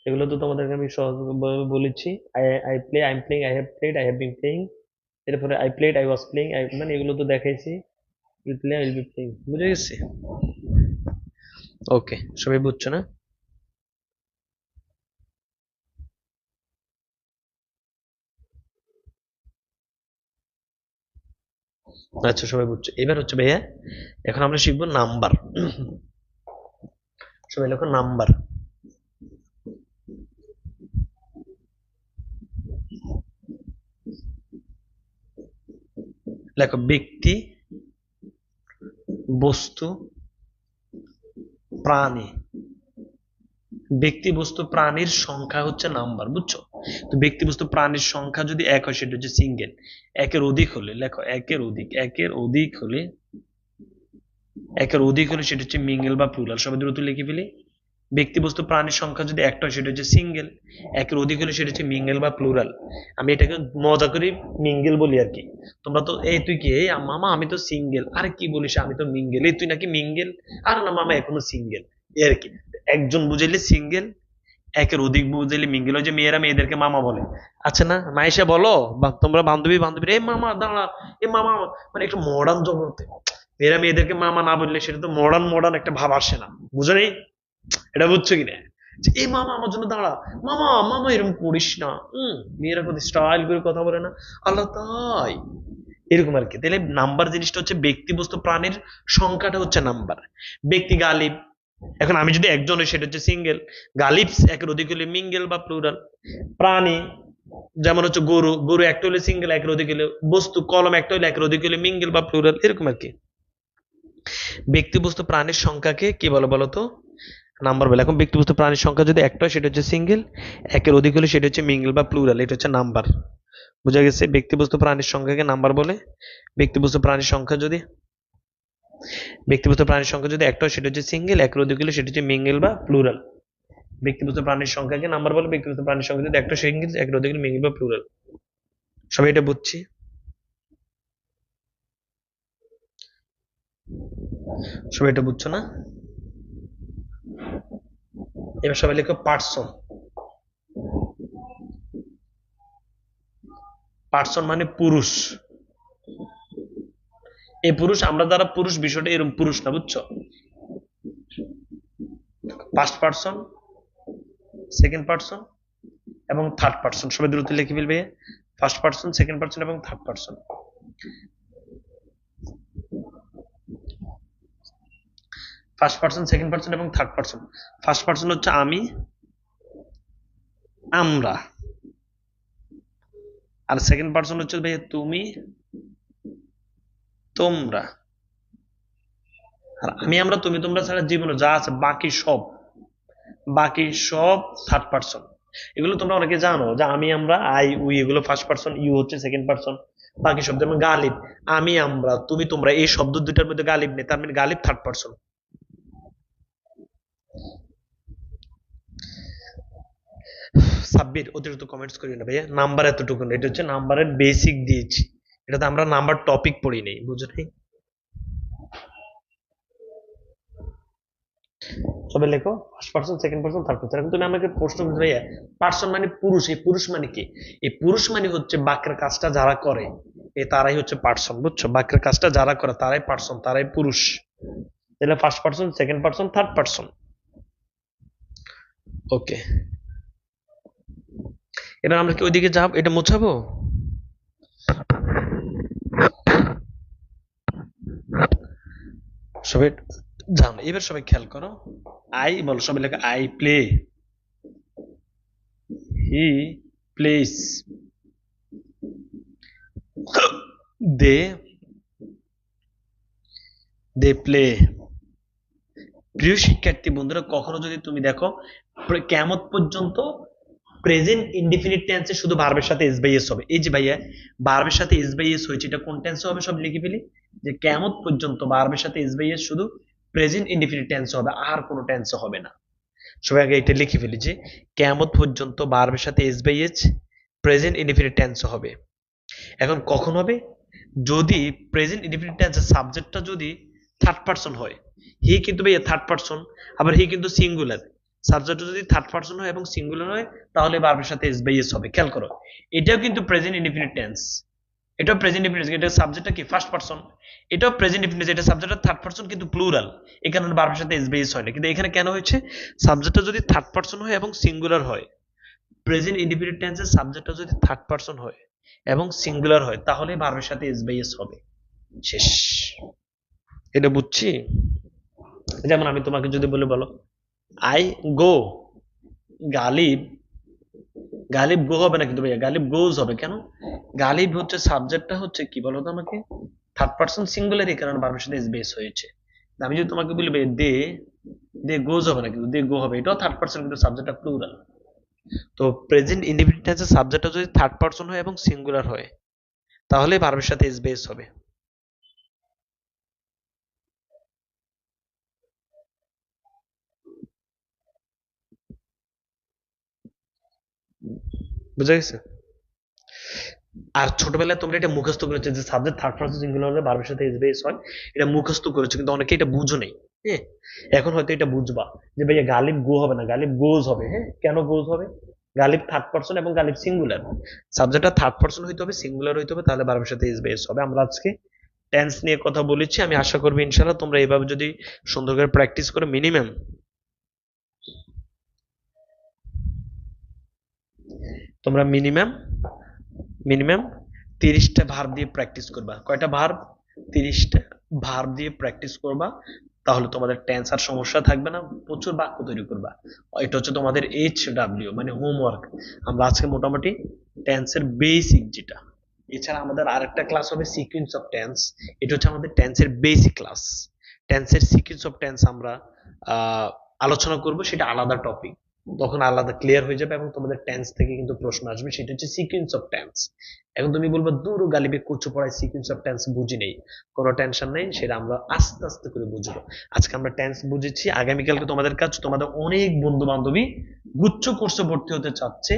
এগুলো তো তোমাদেরকে আমি সহজভাবে বলেছি। I I play, I am playing, I have played, I have been playing. এরপরে I played, I was playing, I মানে এগুলো তো দেখাইছি। Will play, I will be playing. বুঝে গেছে? ওকে, সবাই বুঝছো না? আচ্ছা সবাই বুঝছো। এবার হচ্ছে ভাইয়া এখন আমরা শিখবো নাম্বার। সবাই লেখো নাম্বার। লেখো ব্যক্তি, বস্তু, প্রাণী। ব্যক্তি বস্তু প্রাণীর সংখ্যা হচ্ছে নাম্বার, বুঝছো? তো ব্যক্তি বস্তু প্রাণীর সংখ্যা যদি এক হয় সেটা হচ্ছে সিঙ্গেল। একের অধিক হলে লেখো একের অধিক, একের অধিক হলে সেটা হচ্ছে মিঙ্গেল বা প্লুরাল। সবাই দ্রুত লিখে ফেলি। ব্যক্তি বস্তু প্রাণীর সংখ্যা যদি একটা হয় সেটা হচ্ছে সিঙ্গেল, একের অধিক হলে সেটা হচ্ছে মিঙ্গেল বা প্লুরাল। আমি এটাকে মজা করে মিঙ্গেল বলি আর কি। তোমরা তো এই তুই কি এই মামা আমি তো সিঙ্গেল, আরে কি বলিস আমি তো মিঙ্গেল, এই তুই নাকি মিঙ্গেল, আর না মামা এখনো সিঙ্গেল, এর কি। একজন বুঝাইলে সিঙ্গেল, একের অধিক বুঝাইলে মিঙ্গেল। ওই যে মেয়েরা মেয়েদেরকে মামা বলে, আচ্ছা না মাইশা বলো, বা তোমরা বান্ধবী বান্ধবী এ মামা দাঁড়া, এ মামা, মানে একটু মডার্ন জগতে মেয়েরা মেয়েদেরকে মামা না বললে সেটা তো মডার্ন মডার্ন একটা ভাব আসে না, বুঝো নেই? এটা বুঝছো কিনা? যে এই মামা আমার জন্য দাঁড়া, মামা মামা এরকম করিস না। মেয়েরা কত স্টাইল করে কথা বলে না, আল্লাহ তাই এরকম আর কি। তাহলে নাম্বার জিনিসটা হচ্ছে ব্যক্তি বস্তু প্রাণীর সংখ্যাটা হচ্ছে নাম্বার। ব্যক্তি গালিব, এখন আমি যদি একজন হই সেটা হচ্ছে সিঙ্গেল, গালিবস একের অধিক হলে মিঙ্গেল বা প্লুরাল। প্রাণী যেমন হচ্ছে গরু, গরু একটা হলে সিঙ্গেল, একের অধিক হলে। বস্তু কলম একটা হলে একের অধিক হলে মিঙ্গেল বা প্লুরাল, এরকম আর কি। ব্যক্তি বস্তু প্রাণীর সংখ্যাকে কি বলে বলতো? নাম্বার বলে। এখন ব্যক্তি বস্তু প্রাণীর সংখ্যা যদি একটা হয় সেটা হচ্ছে সিঙ্গেল, একের অধিক হলে সেটা হচ্ছে মিঙ্গেল বা প্লুরাল, এটা হচ্ছে নাম্বার। বুঝা গেছে? ব্যক্তি বস্তু প্রাণীর সংখ্যাকে নাম্বার বলে। ব্যক্তি বস্তু প্রাণীর সংখ্যা যদি ব্যক্তিগত প্রাণীর সংখ্যা যদি একটা হয় সেটা হচ্ছে সিঙ্গেল, একের অধিক হলে সেটা হচ্ছে মিঙ্গেল বা প্লুরাল। ব্যক্তিগত প্রাণীর সংখ্যাকে নাম্বার বলে। ব্যক্তিগত প্রাণীর সংখ্যা যদি একটা সিঙ্গেল, একের অধিক হলে মিঙ্গেল বা প্লুরাল। সবাই এটা বুঝছি? সবাই এটা বুঝছো না? এবার সবাই লিখো পার্সন। পার্সন মানে পুরুষ। এই পুরুষ আমরা যারা পুরুষ, বিষয়টা এরকম পুরুষ না, বুঝছো? ফার্স্ট পার্সন, সেকেন্ড পার্সন এবং থার্ড পার্সন। সবাই দ্রুত লিখে ফেলবে। ফার্স্ট পার্সন, সেকেন্ড পার্সন এবং third person. First person, second person এবং থার্ড পার্সন। ফার্স্ট পার্সন হচ্ছে আমি, আমরা। আর সেকেন্ড পার্সন হচ্ছে ভাই তুমি, তোমরা। আর আমি, আমরা, তুমি, তোমরা ছাড়া জীবনে যা আছে বাকি সব থার্ড পার্সন। এগুলো তোমরা অনেকে জানো যে আমি, আমরা, আই, উই এগুলো ফার্স্ট পার্সন, ইউ হচ্ছে সেকেন্ড পার্সন। বাকি শব্দ যেমন গালিব, আমি, আমরা, তুমি, তোমরা, এই শব্দ দুইটার মধ্যে গালিব নেই, তার মানে গালিব থার্ড পার্সন। সাব্বির অতিরিক্ত কমেন্টস করি না ভাইয়া, নাম্বার এতটুকু না, এটা হচ্ছে নাম্বারের বেসিক দিয়েছি, এটাতে আমরা নাম্বার টপিক পড়ি নেই, বুঝো নাই? সবাই লেখো first person, second person, third person. এখন তুমি আমাকে প্রশ্ন করতে ভাইয়া পার্সন মানে পুরুষ, এই পুরুষ মানে কি? এই পুরুষ মানে হচ্ছে বাক্যের কাজটা যারা করে এ তারাই হচ্ছে পার্সন, বুঝছো? বাক্যের কাজটা যারা করে তারাই পার্সন, তারাই পুরুষ। তাহলে first person, second person, third person. Okay, এবার আমরা কি ওইদিকে যাব? এটা মোছাবো? সবাই জানো, এবার সবাই খেয়াল করো। আই বলো, সবাই লেখো I play, he plays, they play. প্রিয় শিক্ষার্থী বন্ধুরা, কখনো যদি তুমি দেখো কিয়ামত পর্যন্ত প্রেজেন্ট ইনডিফিনিট টেন্সে শুধু ভার্বের সাথে এস বাই এস হবে। এই যে ভাইয়া ভার্বের সাথে এস বাই এস হয়েছে, এটা কোন টেন্সে হবে? সব লিখে ফেলি যে কিয়ামত পর্যন্ত ভার্বের সাথে এস বাই এস শুধু প্রেজেন্ট ইনডিফিনিট টেন্সে হবে, আর কোনো টেন্সে হবে না। সবাই আগে এটা লিখে ফেলি যে কিয়ামত পর্যন্ত ভার্বের সাথে S by S present indefinite টেন্সে হবে। এখন কখন হবে? যদি প্রেজেন্ট ইনডিফিনিট টেন্সের সাবজেক্টটা যদি থার্ড পার্সন হয়। হি কিন্তু ভাইয়া থার্ড পার্সন, আবার হি কিন্তু সিঙ্গুলার। সাবজেক্ট যদি থার্ড পার্সন হয় এবং সিঙ্গুলার হয় তাহলে ভার্বের সাথে এস বাই এস হবে। খেয়াল করো, এটাও কিন্তু প্রেজেন্ট ইনডিফিনিট টেন্স, এটাও প্রেজেন্ট ইনডিফিনিট, এটা সাবজেক্টটা কি ফার্স্ট পার্সন, এটাও প্রেজেন্ট ইনডিফিনিট, এটা সাবজেক্টটা থার্ড পার্সন কিন্তু প্লুরাল, এই কারণে ভার্বের সাথে এস বাই এস হয় না। কিন্তু এখানে কেন হয়েছে? সাবজেক্টটা যদি থার্ড পার্সন হয় এবং সিঙ্গুলার হয়, প্রেজেন্ট ইনডিফিনিট টেন্সের সাবজেক্টটা যদি থার্ড পার্সন হয় এবং সিঙ্গুলার হয় তাহলে ভার্বের সাথে এস বাই এস হবে। শেষ। এটা বুঝছি। যেমন আমি তোমাকে যদি বলে বলো আই গো, গালিব, গালিব গো হবে না কিন্তু ভাইয়া, গালিব গোজ হবে কেন? গালিব হচ্ছে সাবজেক্টটা হচ্ছে কি বলো তো আমাকে, থার্ড পার্সন সিঙ্গুলার, এই কারণে ভার্বের সাথে বেস হয়েছে। আমি যদি তোমাকে বলি ভাই দে, দে গোজ হবে না কিন্তু দে গো হবে, এটাও থার্ড পার্সন কিন্তু সাবজেক্টটা প্লুরাল। তো প্রেজেন্ট ইনডিফিনিট টেন্সের সাবজেক্টটা যদি থার্ড পার্সন হয় এবং সিঙ্গুলার হয় তাহলে ভার্বের সাথে এস বেস হবে। বুঝা গেছে? আর ছোটবেলায় তোমরা এটা মুখস্থ করেছো যে সাবজেক্ট থার্ড পারসন সিঙ্গুলার হলে ভার্বের সাথে এস বেস হয়, এটা মুখস্থ করেছো কিন্তু অনেকে এটা বুঝো নেই। হ্যাঁ, এখন হয়তো এটা বুঝবা যে ভাইয়া গালিব গো হবে না, গালিব গোজ হবে। হ্যাঁ, কেন গোজ হবে? গালিব থার্ড পারসন এবং গালিব সিঙ্গুলার, সাবজেক্টটা থার্ড পারসন হইতে হবে, সিঙ্গুলার হইতে হবে, তাহলে ভার্বের সাথে এস বেস হবে। আমরা আজকে টেন্স নিয়ে কথা বলেছি, আমি আশা করবো ইনশাআল্লাহ তোমরা এভাবে যদি সুন্দর করে প্র্যাকটিস করে মিনিমাম মিনিমাম 30টা ভার্ব দিয়ে প্র্যাকটিস করবা। কয়টা ভার্ব? 30টা ভার্ব দিয়ে প্র্যাকটিস করবা, তাহলে তোমাদের টেন্স আর সমস্যা থাকবে না, প্রচুর বাক্য তৈরি করবা। এটা হচ্ছে তোমাদের HW মানে হোমওয়ার্ক। আমরা আজকে মোটামুটি টেন্সের বেসিক যেটা, এছাড়া আমাদের আরেকটা ক্লাস হবে সিকোয়েন্স অফ টেন্স, এটা হচ্ছে আমাদের টেন্সের বেসিক ক্লাস। টেন্সের সিকোয়েন্স অফ টেন্স আমরা আলোচনা করব, সেটা আলাদা টপিক, তখন আলাদা ক্লিয়ার হয়ে যাবে এবং তোমাদের টেন্স থেকে কিন্তু প্রশ্ন আসবে, সেটা হচ্ছে সিকোয়েন্স অফ টেন্স। এখন তুমি বলবো দূর গালিবে কচু পড়ায় সিকোয়েন্স অফ টেন্স বুঝি নেই, কোনো টেনশন নেই, সেটা আমরা আস্তে আস্তে করে বুঝবো। আজকে আমরা টেন্স বুঝেছি, আগামীকালকে তোমাদের কাজ, তোমাদের অনেক বন্ধু বান্ধবী গুচ্ছ কোর্সে ভর্তি হতে চাচ্ছে,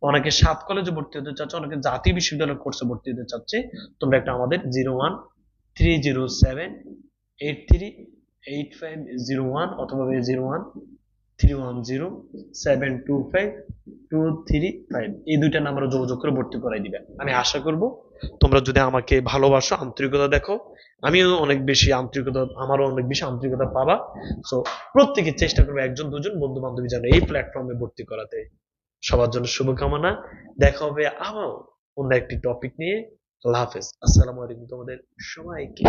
অনেকে সাত কলেজে ভর্তি হতে চাচ্ছে, অনেকে জাতীয় বিশ্ববিদ্যালয় কোর্সে ভর্তি হতে চাচ্ছে। তোমরা একটা আমাদের 0130783850 অথবা 01310725 এই দুইটা নাম্বারে যোগাযোগ করে ভর্তি করাই দিবে। আমি আশা করব তোমরা যদি আমাকে ভালোবাসো, আন্তরিকতা দেখো, আমিও অনেক বেশি আন্তরিকতা, আমারও অনেক বেশি আন্তরিকতা পাবা। সো প্রত্যেকে চেষ্টা করবে একজন দুজন বন্ধু বান্ধবী যেন এই প্ল্যাটফর্মে ভর্তি করাতে। সবার জন্য শুভকামনা। দেখা হবে আবার অন্য একটি টপিক নিয়ে। আল্লাহ হাফেজ, আসসালামু আলাইকুম তোমাদের সবাইকে।